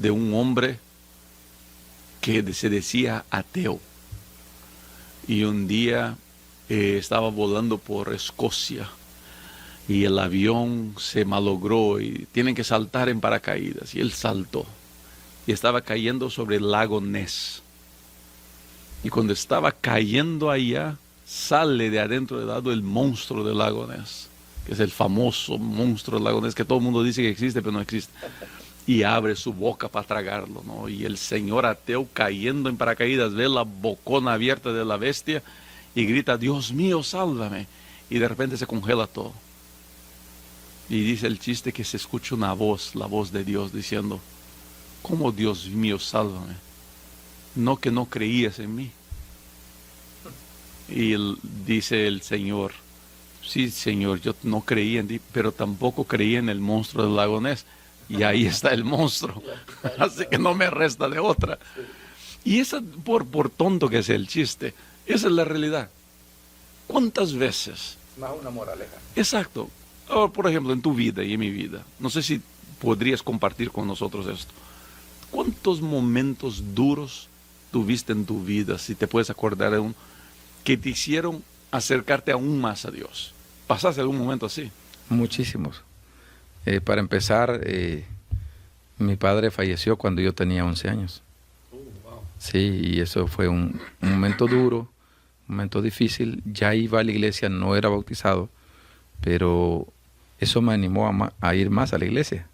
S2: un hombre que se decía ateo, y un día estaba volando por Escocia y el avión se malogró y tienen que saltar en paracaídas, y él saltó y estaba cayendo sobre el lago Ness, y cuando estaba cayendo allá, sale de adentro del lago el monstruo del lago Ness, que es el famoso monstruo del lago Ness que todo el mundo dice que existe, pero no existe, y abre su boca para tragarlo, ¿no? Y el señor ateo, cayendo en paracaídas, ve la bocona abierta de la bestia y grita: Dios mío, sálvame, y de repente se congela todo. Y dice el chiste que se escucha una voz, la voz de Dios, diciendo: ¿cómo, Dios mío, sálvame? ¿No que no creías en mí? Y dice el Señor: sí, Señor, yo no creí en ti, pero tampoco creí en el monstruo del lago Ness. Y ahí está el monstruo. Así que no me resta de otra. Y esa, por tonto que sea el chiste, esa es la realidad. ¿Cuántas veces?
S1: Más una moraleja.
S2: Exacto. Ahora, por ejemplo, en tu vida y en mi vida, no sé si podrías compartir con nosotros esto. ¿Cuántos momentos duros tuviste en tu vida, si te puedes acordar de uno, que te hicieron acercarte aún más a Dios? ¿Pasaste algún momento así?
S1: Muchísimos. Para empezar, mi padre falleció cuando yo tenía 11 años. Wow. Sí, y eso fue un momento duro, un momento difícil. Ya iba a la iglesia, no era bautizado, pero eso me animó a ir más a la iglesia.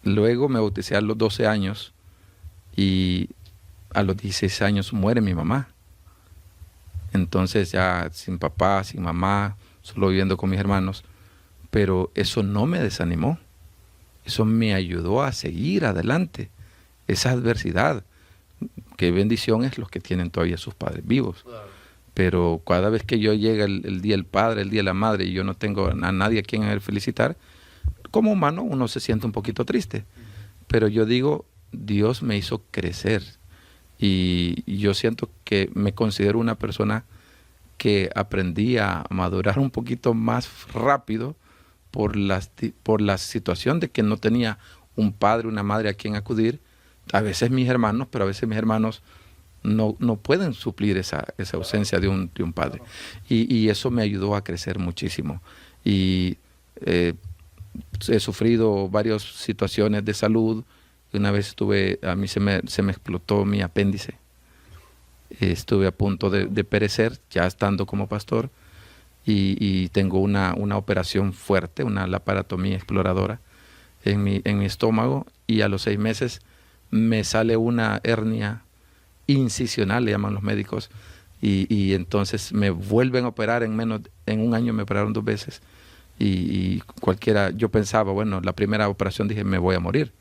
S1: Luego me bauticé a los 12 años y a los 16 años muere mi mamá. Entonces ya sin papá, sin mamá, solo viviendo con mis hermanos. Pero eso no me desanimó, eso me ayudó a seguir adelante. Esa adversidad, qué bendición es los que tienen todavía sus padres vivos. Claro. Pero cada vez que yo llega el día del padre, el día de la madre, y yo no tengo a nadie a quien felicitar, como humano uno se siente un poquito triste. Pero yo digo, Dios me hizo crecer, y yo siento que me considero una persona que aprendí a madurar un poquito más rápido, por la situación de que no tenía un padre, una madre a quien acudir. A veces mis hermanos, pero a veces mis hermanos no pueden suplir esa ausencia de un padre. Y eso me ayudó a crecer muchísimo. Y he sufrido varias situaciones de salud. Una vez a mí se me explotó mi apéndice. Estuve a punto de perecer, ya estando como pastor. Y tengo una operación fuerte, una laparotomía exploradora en mi estómago, y a los 6 meses me sale una hernia incisional, le llaman los médicos, y entonces me vuelven a operar en un año. Me operaron 2 veces, y yo pensaba, bueno, la primera operación dije, me voy a morir,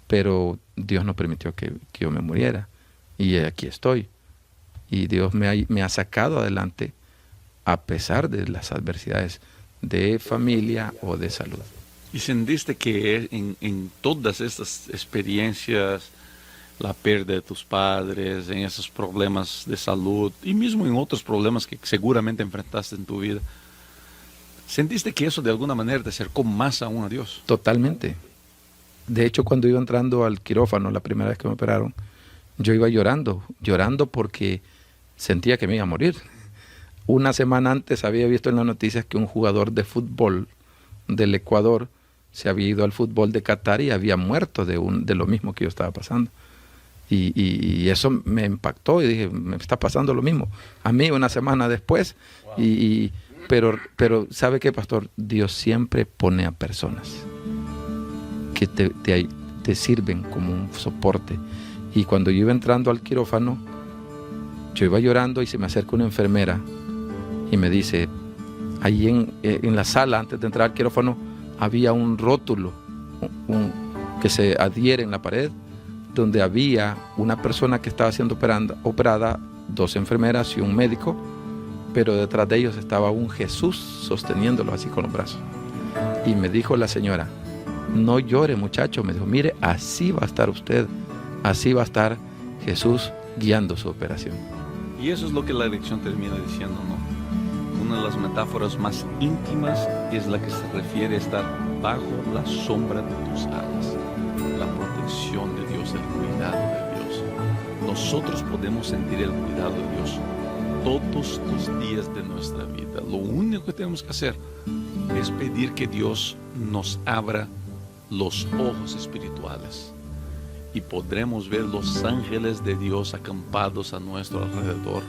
S1: pero Dios no permitió que yo me muriera, y aquí estoy, y Dios me ha sacado adelante a pesar de las adversidades de familia o de salud.
S2: ¿Y sentiste que en todas estas experiencias, la pérdida de tus padres, en esos problemas de salud y mismo en otros problemas que seguramente enfrentaste en tu vida, sentiste que eso de alguna manera te acercó más aún a Dios?
S1: Totalmente. De hecho, cuando iba entrando al quirófano la primera vez que me operaron, yo iba llorando porque sentía que me iba a morir. Una semana antes había visto en las noticias que un jugador de fútbol del Ecuador se había ido al fútbol de Qatar y había muerto de lo mismo que yo estaba pasando. Y eso me impactó y dije, me está pasando lo mismo a mí una semana después. Wow. Pero ¿sabe qué, pastor? Dios siempre pone a personas que te sirven como un soporte. Y cuando yo iba entrando al quirófano, yo iba llorando y se me acerca una enfermera y me dice, ahí en la sala, antes de entrar al quirófano, había un rótulo que se adhiere en la pared, donde había una persona que estaba siendo operada, 2 enfermeras y un médico, pero detrás de ellos estaba un Jesús sosteniéndolo así con los brazos. Y me dijo la señora, no llore muchacho, me dijo, mire, así va a estar usted, así va a estar Jesús guiando su operación.
S2: Y eso es lo que la lección termina diciendo, ¿no? Una de las metáforas más íntimas es la que se refiere a estar bajo la sombra de tus alas, la protección de Dios, el cuidado de Dios. Nosotros podemos sentir el cuidado de Dios todos los días de nuestra vida. Lo único que tenemos que hacer es pedir que Dios nos abra los ojos espirituales y podremos ver los ángeles de Dios acampados a nuestro alrededor,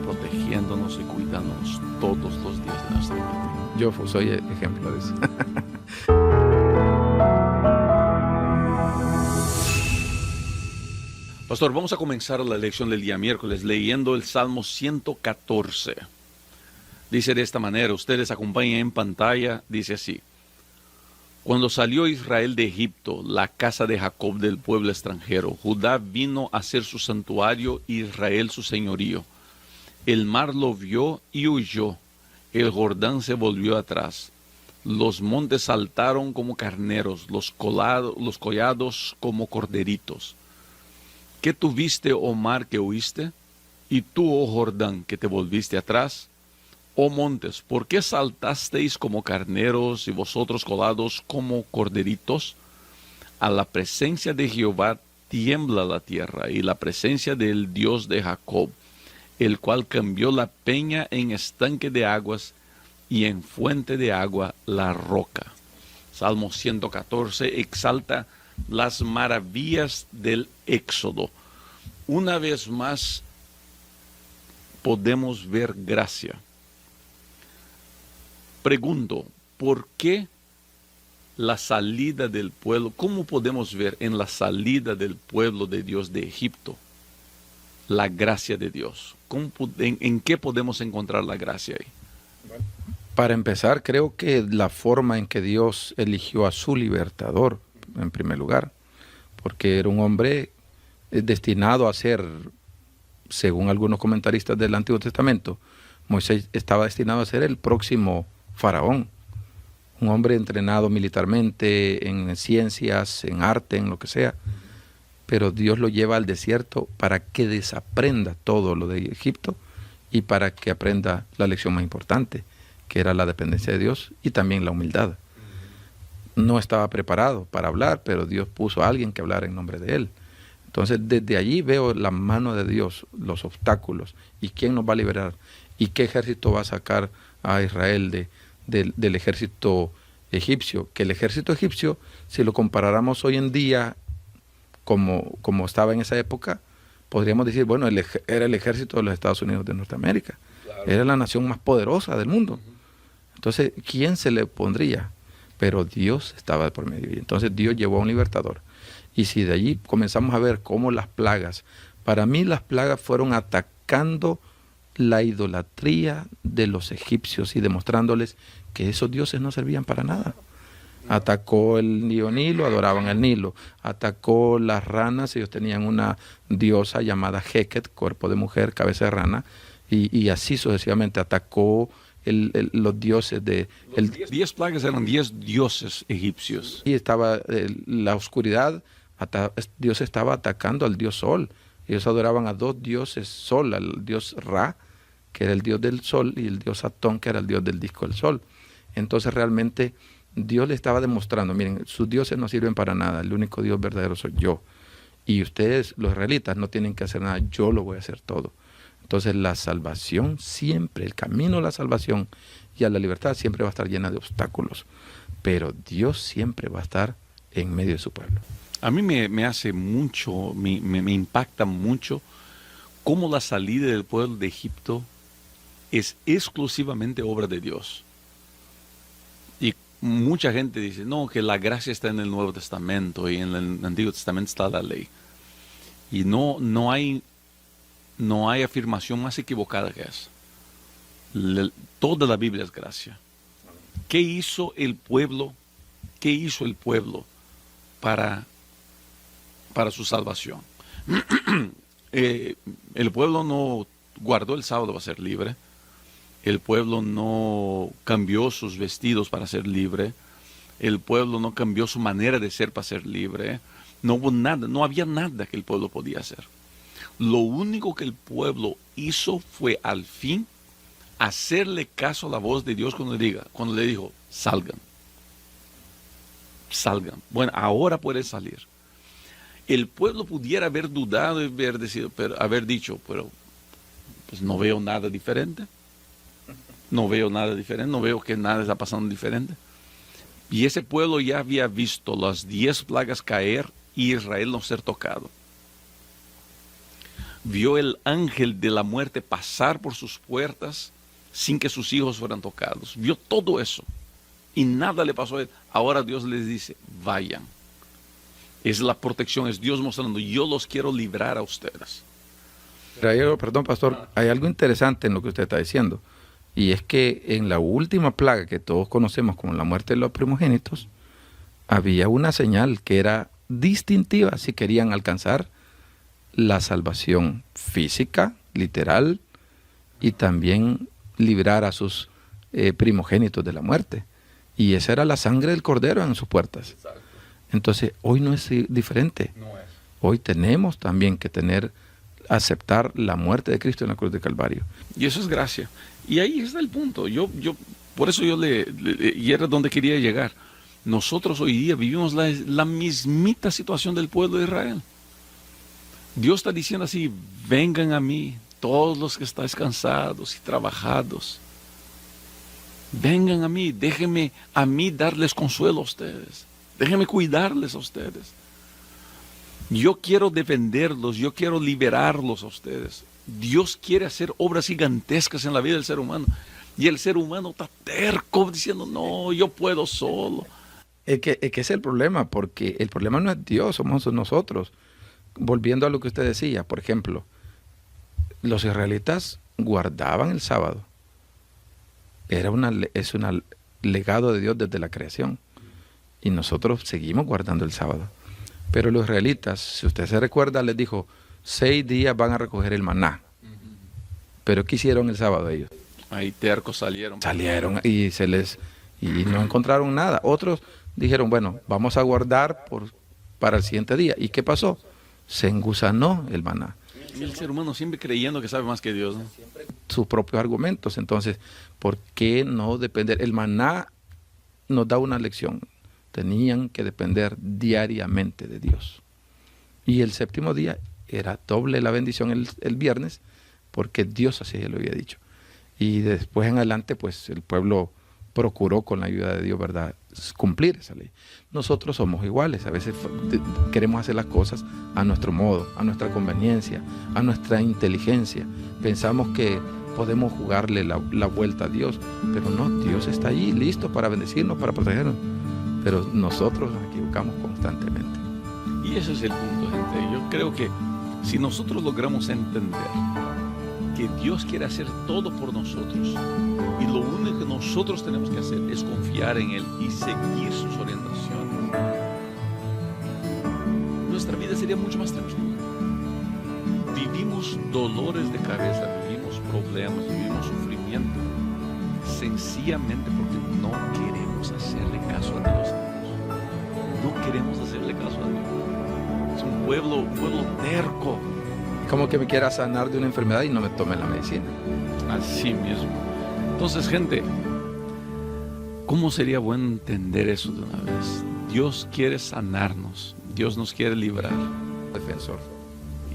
S2: protegiéndonos y cuidándonos todos los días de nuestra vida.
S1: Yo soy ejemplo de eso.
S2: Pastor, vamos a comenzar la lección del día miércoles leyendo el Salmo 114. Dice de esta manera, ustedes acompañan en pantalla, dice así: Cuando salió Israel de Egipto, la casa de Jacob del pueblo extranjero, Judá vino a ser su santuario, Israel su señorío. El mar lo vio y huyó, el Jordán se volvió atrás. Los montes saltaron como carneros, los collados como corderitos. ¿Qué tuviste, oh mar, que huiste? ¿Y tú, oh Jordán, que te volviste atrás? Oh montes, ¿por qué saltasteis como carneros y vosotros colados como corderitos? A la presencia de Jehová tiembla la tierra y la presencia del Dios de Jacob, el cual cambió la peña en estanque de aguas y en fuente de agua la roca. Salmo 114 exalta las maravillas del Éxodo. Una vez más podemos ver gracia. Pregunto, ¿por qué la salida del pueblo? ¿Cómo podemos ver en la salida del pueblo de Dios de Egipto la gracia de Dios? ¿En qué podemos encontrar la gracia ahí?
S1: Para empezar, creo que la forma en que Dios eligió a su libertador, en primer lugar, porque era un hombre destinado a ser, según algunos comentaristas del Antiguo Testamento, Moisés estaba destinado a ser el próximo faraón, un hombre entrenado militarmente, en ciencias, en arte, en lo que sea, pero Dios lo lleva al desierto para que desaprenda todo lo de Egipto y para que aprenda la lección más importante, que era la dependencia de Dios y también la humildad. No estaba preparado para hablar, pero Dios puso a alguien que hablara en nombre de él. Entonces, desde allí veo la mano de Dios, los obstáculos, y quién nos va a liberar, y qué ejército va a sacar a Israel del ejército egipcio. Que el ejército egipcio, si lo comparáramos hoy en día, como estaba en esa época, podríamos decir, bueno, era el ejército de los Estados Unidos de Norteamérica. Claro. Era la nación más poderosa del mundo. Entonces, ¿quién se le pondría? Pero Dios estaba de por medio. Y entonces Dios llevó a un libertador. Y si de allí comenzamos a ver cómo las plagas, para mí las plagas fueron atacando la idolatría de los egipcios y demostrándoles que esos dioses no servían para nada. Atacó el río Nilo, adoraban el Nilo. Atacó las ranas, ellos tenían una diosa llamada Heket, cuerpo de mujer, cabeza de rana, y así sucesivamente. Atacó los dioses de...
S2: Los 10 plagas eran 10 dioses egipcios.
S1: Y estaba la oscuridad, Dios estaba atacando al dios Sol. Ellos adoraban a 2 dioses Sol, al dios Ra, que era el dios del sol, y el dios Atón, que era el dios del disco del sol. Entonces realmente Dios le estaba demostrando, miren, sus dioses no sirven para nada, el único Dios verdadero soy yo. Y ustedes, los israelitas, no tienen que hacer nada, yo lo voy a hacer todo. Entonces la salvación siempre, el camino a la salvación y a la libertad siempre va a estar llena de obstáculos. Pero Dios siempre va a estar en medio de su pueblo.
S2: A mí me hace mucho, me impacta mucho cómo la salida del pueblo de Egipto es exclusivamente obra de Dios. Y mucha gente dice, no, que la gracia está en el Nuevo Testamento y en el Antiguo Testamento está la ley. Y no hay afirmación más equivocada que esa. Toda la Biblia es gracia. ¿Qué hizo el pueblo ¿qué hizo el pueblo para su salvación? El pueblo no guardó el sábado para ser libre. El pueblo no cambió sus vestidos para ser libre. El pueblo no cambió su manera de ser para ser libre. No hubo nada, no había nada que el pueblo podía hacer. Lo único que el pueblo hizo fue al fin hacerle caso a la voz de Dios cuando le dijo, salgan. Salgan. Bueno, ahora pueden salir. El pueblo pudiera haber dudado y haber dicho, pero pues no veo nada diferente. No veo nada diferente, no veo que nada está pasando diferente. Y ese pueblo ya había visto las 10 plagas caer y Israel no ser tocado. Vio el ángel de la muerte pasar por sus puertas sin que sus hijos fueran tocados. Vio todo eso y nada le pasó a él. Ahora Dios les dice, vayan. Es la protección, es Dios mostrando, yo los quiero librar a ustedes.
S1: Pero perdón, pastor, hay algo interesante en lo que usted está diciendo. Y es que en la última plaga que todos conocemos como la muerte de los primogénitos, había una señal que era distintiva si querían alcanzar la salvación física, literal, y también librar a sus primogénitos de la muerte. Y esa era la sangre del cordero en sus puertas.
S2: Exacto.
S1: Entonces, hoy no es diferente.
S2: No es.
S1: Hoy tenemos también que aceptar la muerte de Cristo en la cruz de Calvario.
S2: Y eso es gracia. Y ahí está el punto. Por eso y era donde quería llegar. Nosotros hoy día vivimos la mismita situación del pueblo de Israel. Dios está diciendo así, vengan a mí, todos los que estáis cansados y trabajados. Vengan a mí, déjenme a mí darles consuelo a ustedes. Déjenme cuidarles a ustedes. Yo quiero defenderlos, yo quiero liberarlos a ustedes. Dios quiere hacer obras gigantescas en la vida del ser humano. Y el ser humano está terco diciendo, no, yo puedo solo.
S1: Es que es el problema, porque el problema no es Dios, somos nosotros. Volviendo a lo que usted decía, por ejemplo, los israelitas guardaban el sábado. Es un legado de Dios desde la creación. Y nosotros seguimos guardando el sábado. Pero los israelitas, si usted se recuerda, les dijo, 6 días van a recoger el maná. Pero ¿qué hicieron el sábado ellos?
S2: Ahí tercos salieron.
S1: Salieron y no encontraron nada. Otros dijeron, bueno, vamos a guardar para el siguiente día. ¿Y qué pasó? Se engusanó el maná.
S2: Y el ser humano siempre creyendo que sabe más que Dios, ¿no?
S1: Sus propios argumentos. Entonces, ¿por qué no depender? El maná nos da una lección. Tenían que depender diariamente de Dios. Y el séptimo día era doble la bendición el viernes, porque Dios así lo había dicho. Y después en adelante, pues el pueblo procuró con la ayuda de Dios, ¿verdad?, cumplir esa ley. Nosotros somos iguales, a veces queremos hacer las cosas a nuestro modo, a nuestra conveniencia, a nuestra inteligencia. Pensamos que podemos jugarle la vuelta a Dios, pero no, Dios está allí, listo para bendecirnos, para protegernos. Pero nosotros nos equivocamos constantemente.
S2: Y ese es el punto, gente. Yo creo que si nosotros logramos entender que Dios quiere hacer todo por nosotros y lo único que nosotros tenemos que hacer es confiar en Él y seguir sus orientaciones, nuestra vida sería mucho más tranquila. Vivimos dolores de cabeza, vivimos problemas, vivimos sufrimiento, sencillamente porque no queremos hacerle caso a Dios. No queremos hacerle caso a Dios. Es un pueblo terco.
S1: Como que me quiera sanar de una enfermedad y no me tome la medicina.
S2: Así mismo. Entonces, gente, ¿cómo sería bueno entender eso de una vez? Dios quiere sanarnos. Dios nos quiere librar.
S1: Defensor.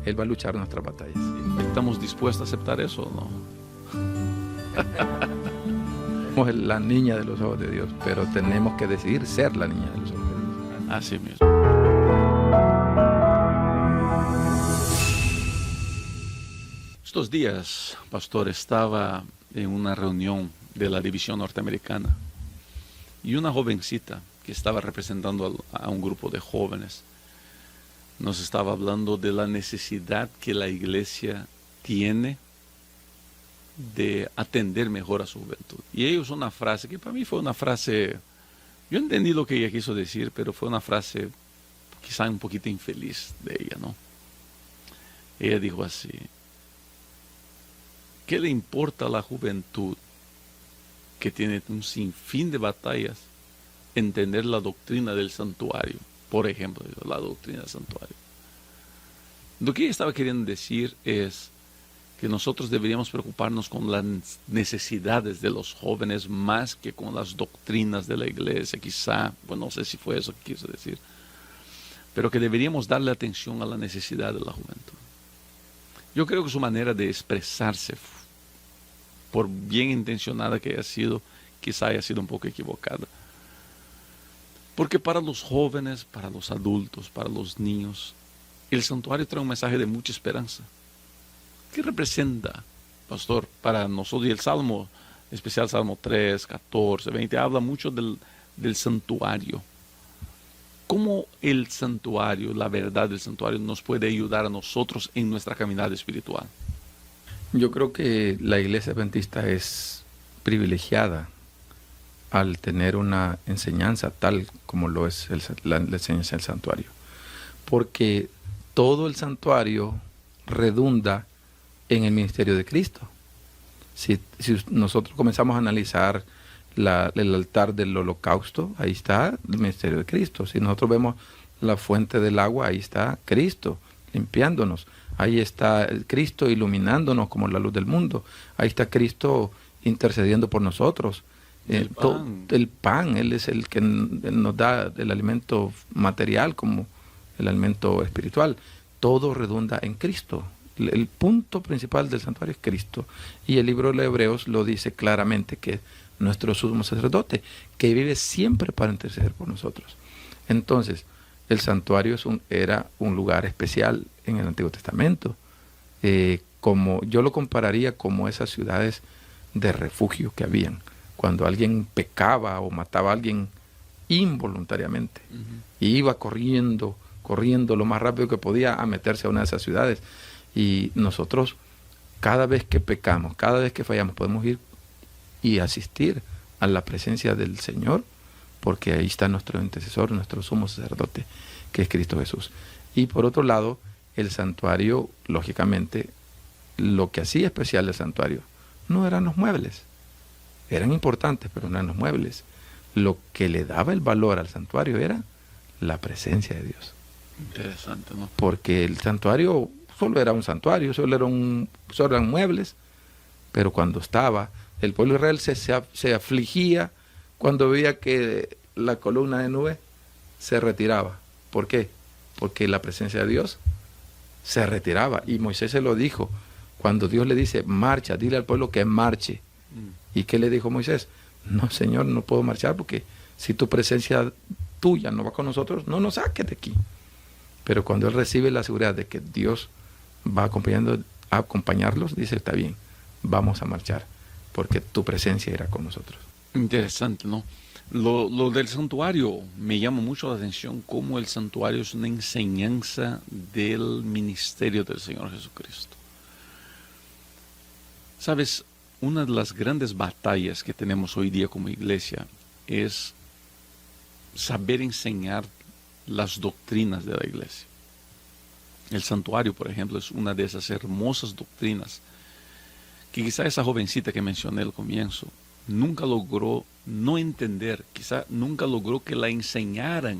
S1: Él va a luchar nuestras batallas.
S2: ¿Estamos dispuestos a aceptar eso o no?
S1: Somos la niña de los ojos de Dios, pero tenemos que decidir ser la niña de los ojos de Dios.
S2: Así mismo. Estos días, pastor, estaba en una reunión de la división norteamericana y una jovencita que estaba representando a un grupo de jóvenes nos estaba hablando de la necesidad que la iglesia tiene de atender mejor a su juventud. Y ellos una frase que para mí fue una frase, Yo entendí lo que ella quiso decir, pero fue una frase quizá un poquito infeliz de ella, ¿no? Ella dijo así: ¿qué le importa a la juventud que tiene un sinfín de batallas entender la doctrina del santuario? Por ejemplo, la doctrina del santuario. Lo que ella estaba queriendo decir es que nosotros deberíamos preocuparnos con las necesidades de los jóvenes más que con las doctrinas de la iglesia, quizá, bueno, no sé si fue eso que quiso decir, pero que deberíamos darle atención a la necesidad de la juventud. Yo creo que su manera de expresarse, por bien intencionada que haya sido, quizá haya sido un poco equivocada. Porque para los jóvenes, para los adultos, para los niños, el santuario trae un mensaje de mucha esperanza. ¿Qué representa, pastor, para nosotros? Y el Salmo, especial Salmo 3, 14, 20, habla mucho del santuario. ¿Cómo el santuario, la verdad del santuario, nos puede ayudar a nosotros en nuestra caminada espiritual?
S1: Yo creo que la iglesia adventista es privilegiada al tener una enseñanza tal como lo es la enseñanza del santuario. Porque todo el santuario redunda en el ministerio de Cristo. Si nosotros comenzamos a analizar el altar del holocausto, ahí está el ministerio de Cristo. Si nosotros vemos la fuente del agua, ahí está Cristo limpiándonos. Ahí está Cristo iluminándonos como la luz del mundo. Ahí está Cristo intercediendo por nosotros. El pan, Él es el que nos da el alimento material como el alimento espiritual. Todo redunda en Cristo. El punto principal del santuario es Cristo. Y el libro de los Hebreos lo dice claramente, que nuestro sumo sacerdote, que vive siempre para interceder por nosotros. Entonces, el santuario era un lugar especial en el Antiguo Testamento. Como yo lo compararía como esas ciudades de refugio que habían. Cuando alguien pecaba o mataba a alguien involuntariamente, y iba corriendo lo más rápido que podía a meterse a una de esas ciudades. Y nosotros, cada vez que pecamos, cada vez que fallamos, podemos ir y asistir a la presencia del Señor, porque ahí está nuestro intercesor, nuestro sumo sacerdote, que es Cristo Jesús. Y por otro lado, el santuario, lógicamente, lo que hacía especial el santuario no eran los muebles. Eran importantes, pero no eran los muebles. Lo que le daba el valor al santuario era la presencia de Dios.
S2: Interesante, ¿no?
S1: Porque el santuario solo era un santuario, solo eran muebles, pero cuando estaba, el pueblo de Israel se afligía cuando veía que la columna de nube se retiraba. ¿Por qué? Porque la presencia de Dios se retiraba. Y Moisés se lo dijo, cuando Dios le dice, marcha, dile al pueblo que marche. ¿Y qué le dijo Moisés? No, Señor, no puedo marchar porque si tu presencia tuya no va con nosotros, no nos saques de aquí. Pero cuando él recibe la seguridad de que Dios va a acompañarlos, dice, está bien, vamos a marchar, porque tu presencia irá con nosotros.
S2: Interesante, ¿no? Lo del santuario me llama mucho la atención, cómo el santuario es una enseñanza del ministerio del Señor Jesucristo. ¿Sabes? Una de las grandes batallas que tenemos hoy día como iglesia es saber enseñar las doctrinas de la iglesia. El santuario, por ejemplo, es una de esas hermosas doctrinas que quizá esa jovencita que mencioné al comienzo nunca logró no entender, quizá nunca logró que la enseñaran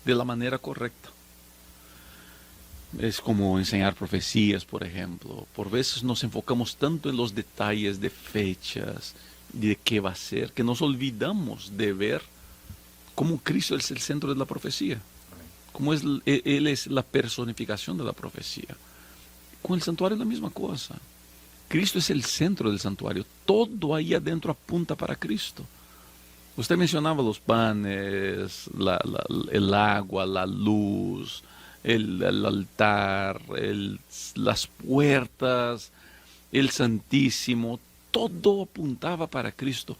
S2: de la manera correcta. Es como enseñar profecías, por ejemplo. Por veces nos enfocamos tanto en los detalles de fechas, de qué va a ser, que nos olvidamos de ver cómo Cristo es el centro de la profecía. Cómo Él es la personificación de la profecía. Con el santuario es la misma cosa. Cristo es el centro del santuario. Todo ahí adentro apunta para Cristo. Usted mencionaba los panes, el agua, la luz, el altar, las puertas, el Santísimo, todo apuntaba para Cristo.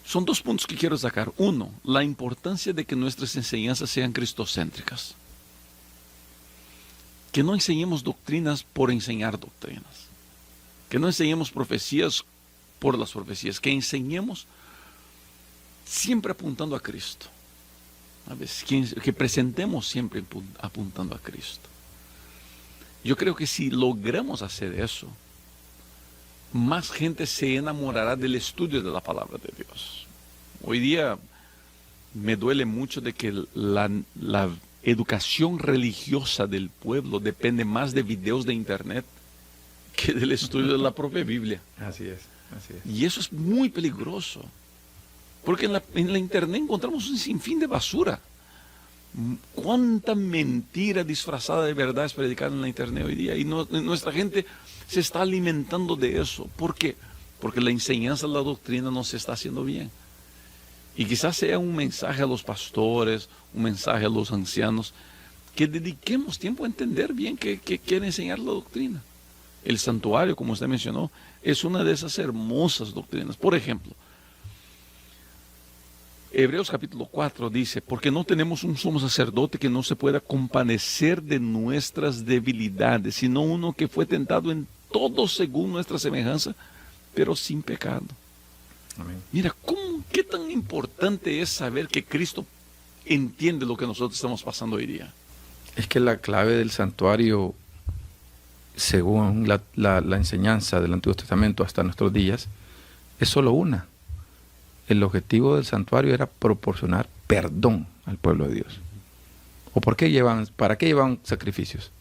S2: Son dos puntos que quiero sacar. Uno, la importancia de que nuestras enseñanzas sean cristocéntricas. Que no enseñemos doctrinas por enseñar doctrinas. Que no enseñemos profecías por las profecías. Que enseñemos siempre apuntando a Cristo. ¿Sabes? Que presentemos siempre apuntando a Cristo. Yo creo que si logramos hacer eso, más gente se enamorará del estudio de la palabra de Dios. Hoy día me duele mucho de que la educación religiosa del pueblo depende más de videos de internet que del estudio de la propia Biblia.
S1: Así es, así es.
S2: Y eso es muy peligroso, porque en la internet encontramos un sinfín de basura. Cuánta mentira disfrazada de verdad es predicada en la internet hoy día, y nuestra gente se está alimentando de eso. ¿Por qué? Porque la enseñanza de la doctrina no se está haciendo bien. Y quizás sea un mensaje a los pastores, un mensaje a los ancianos, que dediquemos tiempo a entender bien qué quiere enseñar la doctrina. El santuario, como usted mencionó, es una de esas hermosas doctrinas. Por ejemplo, Hebreos capítulo 4 dice, porque no tenemos un sumo sacerdote que no se pueda compadecer de nuestras debilidades, sino uno que fue tentado en todo según nuestra semejanza, pero sin pecado.
S1: Amén.
S2: Mira, ¿qué tan importante es saber que Cristo entiende lo que nosotros estamos pasando hoy día?
S1: Es que la clave del santuario, según la enseñanza del Antiguo Testamento hasta nuestros días, es solo una. El objetivo del santuario era proporcionar perdón al pueblo de Dios. ¿O para qué llevaban sacrificios?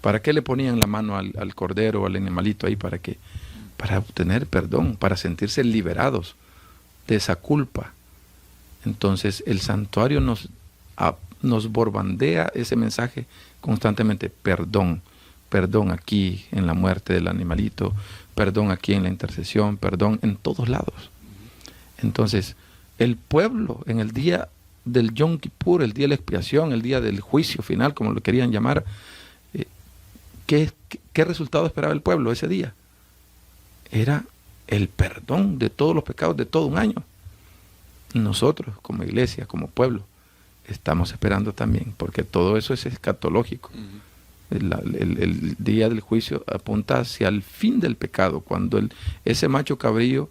S1: ¿Para qué le ponían la mano al cordero o al animalito ahí? ¿Para qué? Para obtener perdón, para sentirse liberados de esa culpa. Entonces el santuario nos borbandea ese mensaje constantemente: perdón, perdón aquí en la muerte del animalito, perdón aquí en la intercesión, perdón en todos lados. Entonces el pueblo en el día del Yom Kippur, el día de la expiación, el día del juicio final, como lo querían llamar, ¿qué resultado esperaba el pueblo ese día? Era el perdón de todos los pecados de todo un año. Nosotros, como iglesia, como pueblo, estamos esperando también, porque todo eso es escatológico. El día del juicio apunta hacia el fin del pecado, cuando ese macho cabrío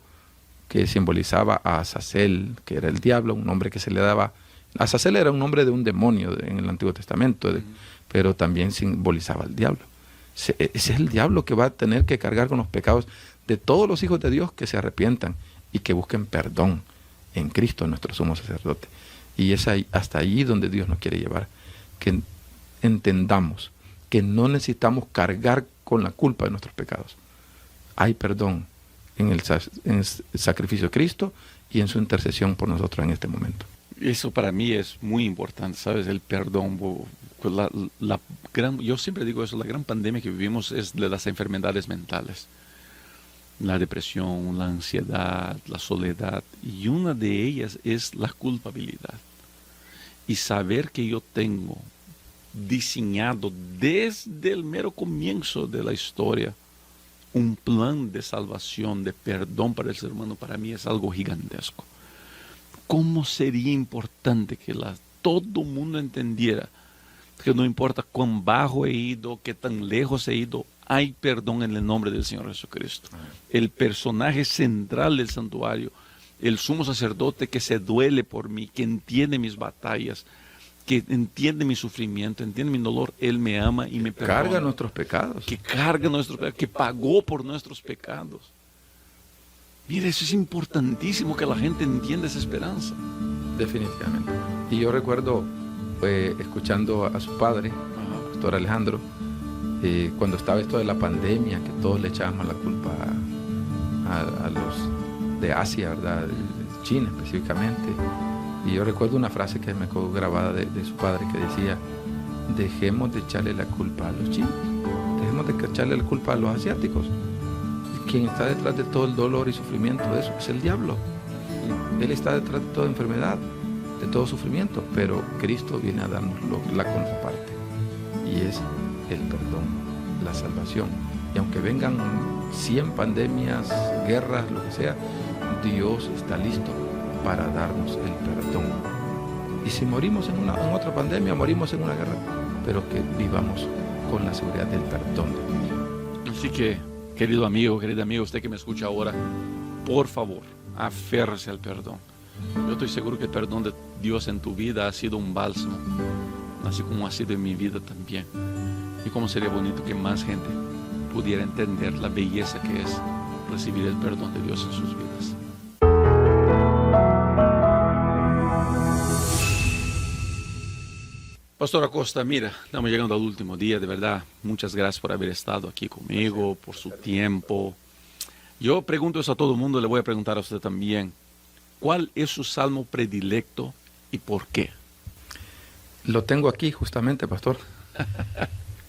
S1: que simbolizaba a Azazel, que era el diablo, un nombre que se le daba. Azazel era un nombre de un demonio en el Antiguo Testamento, pero también simbolizaba al diablo. Ese es el diablo que va a tener que cargar con los pecados de todos los hijos de Dios que se arrepientan y que busquen perdón en Cristo, nuestro sumo sacerdote. Y es hasta allí donde Dios nos quiere llevar, que entendamos que no necesitamos cargar con la culpa de nuestros pecados. Hay perdón en el sacrificio de Cristo y en su intercesión por nosotros en este momento.
S2: Eso para mí es muy importante, ¿sabes? El perdón. Yo siempre digo eso, la gran pandemia que vivimos es de las enfermedades mentales. La depresión, la ansiedad, la soledad, y una de ellas es la culpabilidad. Y saber que yo tengo diseñado desde el mero comienzo de la historia un plan de salvación, de perdón para el ser humano, para mí es algo gigantesco. ¿Cómo sería importante que todo el mundo entendiera que no importa cuán bajo he ido, qué tan lejos he ido, hay perdón en el nombre del Señor Jesucristo? El personaje central del santuario, el sumo sacerdote que se duele por mí, que entiende mis batallas, que entiende mi sufrimiento, entiende mi dolor, Él me ama y me perdona.
S1: Carga nuestros pecados.
S2: Que carga nuestros pecados, que pagó por nuestros pecados. Mira, eso es importantísimo, que la gente entienda esa esperanza.
S1: Definitivamente. Y yo recuerdo escuchando a su padre, Pastor Alejandro, cuando estaba esto de la pandemia, que todos le echábamos la culpa a los de Asia, ¿verdad? De China específicamente. Y yo recuerdo una frase que me quedó grabada de su padre, que decía: dejemos de echarle la culpa a los chinos, dejemos de echarle la culpa a los asiáticos. Quien está detrás de todo el dolor y sufrimiento de eso es el diablo. Él está detrás de toda enfermedad, de todo sufrimiento, pero Cristo viene a darnos la contraparte, y es el perdón, la salvación. Y aunque vengan 100 pandemias, guerras, lo que sea, Dios está listo para darnos el perdón. Y si morimos en otra pandemia, morimos en una guerra, pero que vivamos con la seguridad del perdón de Dios.
S2: Así que, querido amigo, querida amiga, usted que me escucha ahora, por favor, aférrese al perdón. Yo estoy seguro que el perdón de Dios en tu vida ha sido un bálsamo, así como ha sido en mi vida también. Y cómo sería bonito que más gente pudiera entender la belleza que es recibir el perdón de Dios en sus vidas. Pastor Acosta, mira, estamos llegando al último día, de verdad, muchas gracias por haber estado aquí conmigo, por su tiempo. Yo pregunto eso a todo el mundo, le voy a preguntar a usted también. ¿Cuál es su salmo predilecto y por qué?
S1: Lo tengo aquí justamente, pastor.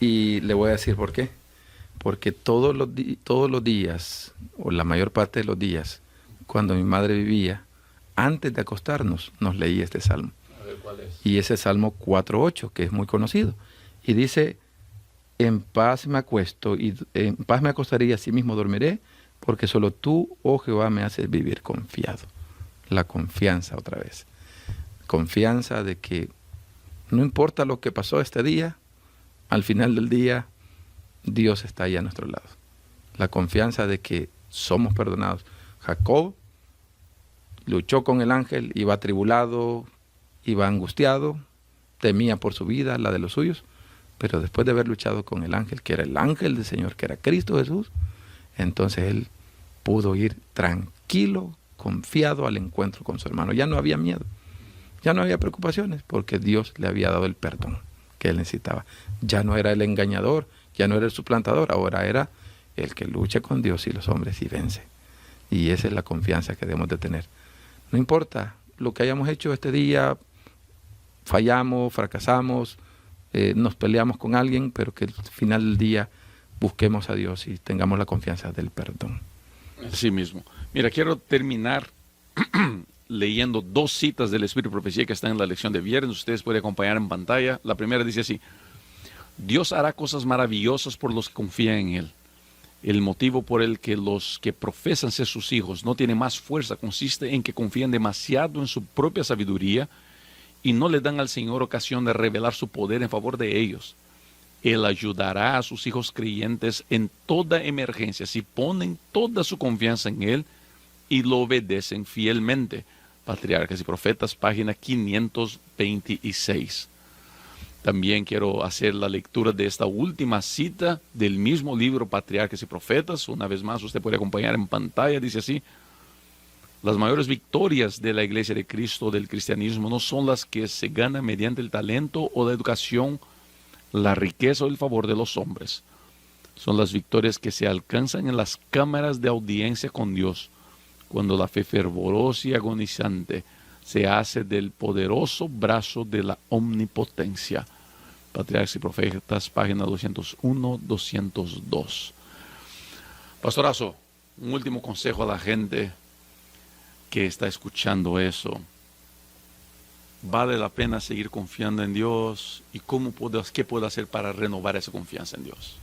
S1: Y le voy a decir por qué. Porque todos los días, o la mayor parte de los días, cuando mi madre vivía, antes de acostarnos, nos leía este salmo.
S2: A ver, ¿cuál es?
S1: Y ese Salmo 4:8, que es muy conocido. Y dice, en paz me acuesto y en paz me acostaré y así mismo dormiré, porque solo tú, oh Jehová, me haces vivir confiado. La confianza otra vez. Confianza de que no importa lo que pasó este día, al final del día, Dios está ahí a nuestro lado. La confianza de que somos perdonados. Jacob luchó con el ángel, iba atribulado, iba angustiado, temía por su vida, la de los suyos, pero después de haber luchado con el ángel, que era el ángel del Señor, que era Cristo Jesús, entonces él pudo ir tranquilo, confiado al encuentro con su hermano. Ya no había miedo, ya no había preocupaciones, porque Dios le había dado el perdón que él necesitaba. Ya no era el engañador, ya no era el suplantador, ahora era el que lucha con Dios y los hombres y vence. Y esa es la confianza que debemos de tener. No importa lo que hayamos hecho este día, fallamos, fracasamos, nos peleamos con alguien, pero que al final del día busquemos a Dios y tengamos la confianza del perdón.
S2: Así mismo. Mira, quiero terminar leyendo dos citas del Espíritu de Profecía que están en la lección de viernes. Ustedes pueden acompañar en pantalla. La primera dice así: Dios hará cosas maravillosas por los que confían en Él. El motivo por el que los que profesan ser sus hijos no tienen más fuerza consiste en que confían demasiado en su propia sabiduría y no le dan al Señor ocasión de revelar su poder en favor de ellos. Él ayudará a sus hijos creyentes en toda emergencia si ponen toda su confianza en Él y lo obedecen fielmente. Patriarcas y Profetas, página 526. También quiero hacer la lectura de esta última cita del mismo libro Patriarcas y Profetas. Una vez más, usted puede acompañar en pantalla. Dice así: las mayores victorias de la Iglesia de Cristo, del cristianismo, no son las que se ganan mediante el talento o la educación, la riqueza o el favor de los hombres. Son las victorias que se alcanzan en las cámaras de audiencia con Dios, cuando la fe fervorosa y agonizante se hace del poderoso brazo de la omnipotencia. Patriarcas y Profetas, página 201-202. Pastorazo, un último consejo a la gente que está escuchando eso. ¿Vale la pena seguir confiando en Dios? ¿Y qué puedo hacer para renovar esa confianza en Dios?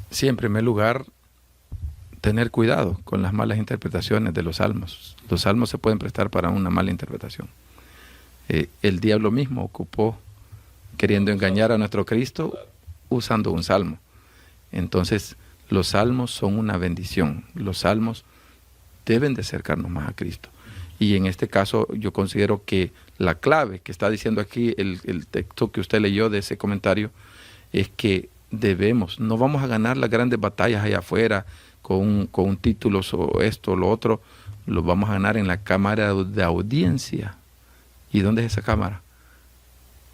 S1: Sí, en primer lugar, tener cuidado con las malas interpretaciones de los salmos. Los salmos se pueden prestar para una mala interpretación. El diablo mismo ocupó queriendo engañar a nuestro Cristo usando un salmo. Entonces, los salmos son una bendición. Los salmos deben de acercarnos más a Cristo. Y en este caso yo considero que la clave que está diciendo aquí el texto que usted leyó de ese comentario es que no vamos a ganar las grandes batallas allá afuera con un título o esto o lo otro, lo vamos a ganar en la cámara de audiencia. ¿Y dónde es esa cámara?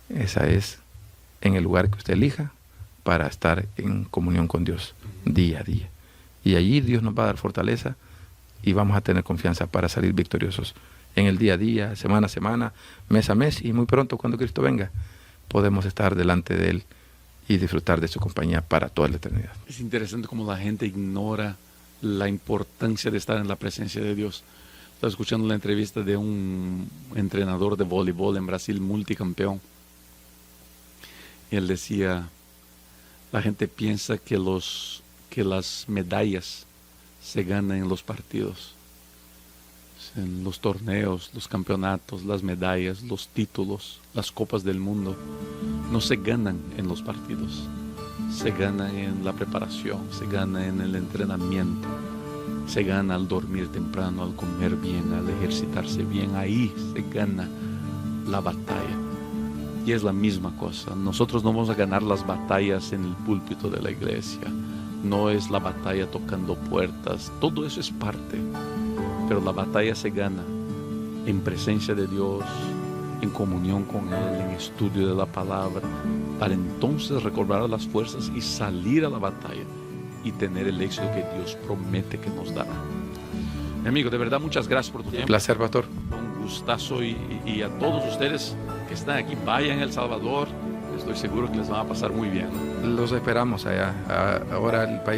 S1: Esa es en el lugar que usted elija para estar en comunión con Dios día a día. Y allí Dios nos va a dar fortaleza y vamos a tener confianza para salir victoriosos en el día a día, semana a semana, mes a mes, y muy pronto cuando Cristo venga podemos estar delante de Él y disfrutar de su compañía para toda la eternidad.
S2: Es interesante cómo la gente ignora la importancia de estar en la presencia de Dios. Estaba escuchando la entrevista de un entrenador de voleibol en Brasil, multicampeón. Él decía, la gente piensa que las medallas se ganan en los partidos, en los torneos, los campeonatos, las medallas, los títulos, las copas del mundo. No se ganan en los partidos, se ganan en la preparación, se gana en el entrenamiento, se gana al dormir temprano, al comer bien, al ejercitarse bien. Ahí se gana la batalla. Y es la misma cosa. Nosotros no vamos a ganar las batallas en el púlpito de la iglesia. No es la batalla tocando puertas. Todo eso es parte. Pero la batalla se gana en presencia de Dios, en comunión con Él, en estudio de la palabra, para entonces recobrar las fuerzas y salir a la batalla y tener el éxito que Dios promete que nos dará. Mi amigo, de verdad, muchas gracias por tu tiempo.
S1: Un placer, pastor.
S2: Un gustazo y a todos ustedes que están aquí, vayan a El Salvador. Estoy seguro que les va a pasar muy bien.
S1: Los esperamos allá. Ahora el país.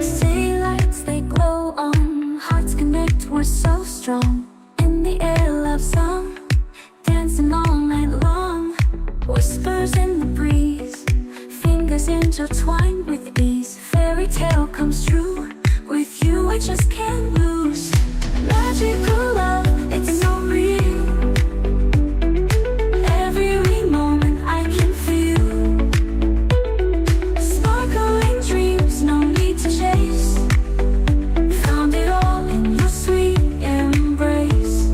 S3: City lights, they glow on. Hearts connect, we're so strong. In the air, love song, dancing all night long. Whispers in the breeze, fingers intertwined with ease. Fairy tale comes true. With you, I just can't lose. Magical love, it's so real. Every moment I can feel. Sparkling dreams, no need to chase. Found it all in your sweet embrace.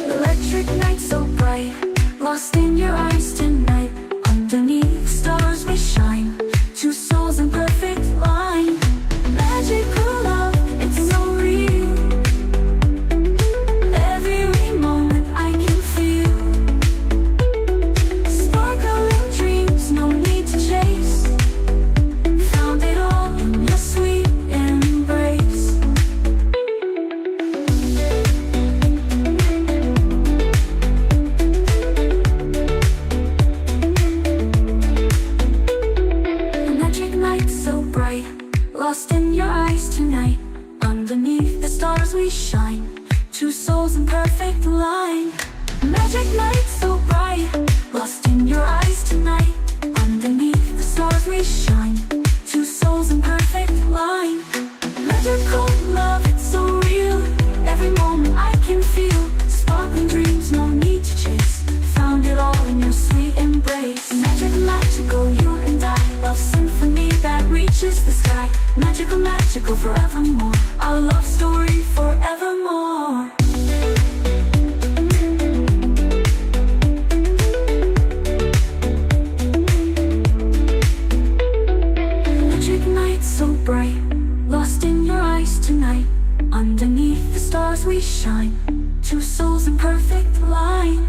S3: Electric night so bright, lost in your eyes tonight. Underneath stars we shine, two souls in perfect line. Magical love, it's so real. Every moment I can feel. Sparkling dreams, no need to chase. Found it all in your sweet embrace. Magic night so bright, lost in your eyes tonight. Underneath the stars we shine, two souls in perfect line. Magic night so bright, lost in your eyes tonight. Underneath the stars we shine, two souls in perfect line. Magical love, it's so real. Every moment I can feel. Sparkling dreams, no need to chase. Found it all in your sweet embrace. Magical, you and I. Love symphony that reaches the sky. Magical forevermore. Our love story forevermore. Magic night so bright, lost in your eyes tonight. Underneath the stars we shine, two souls in perfect line.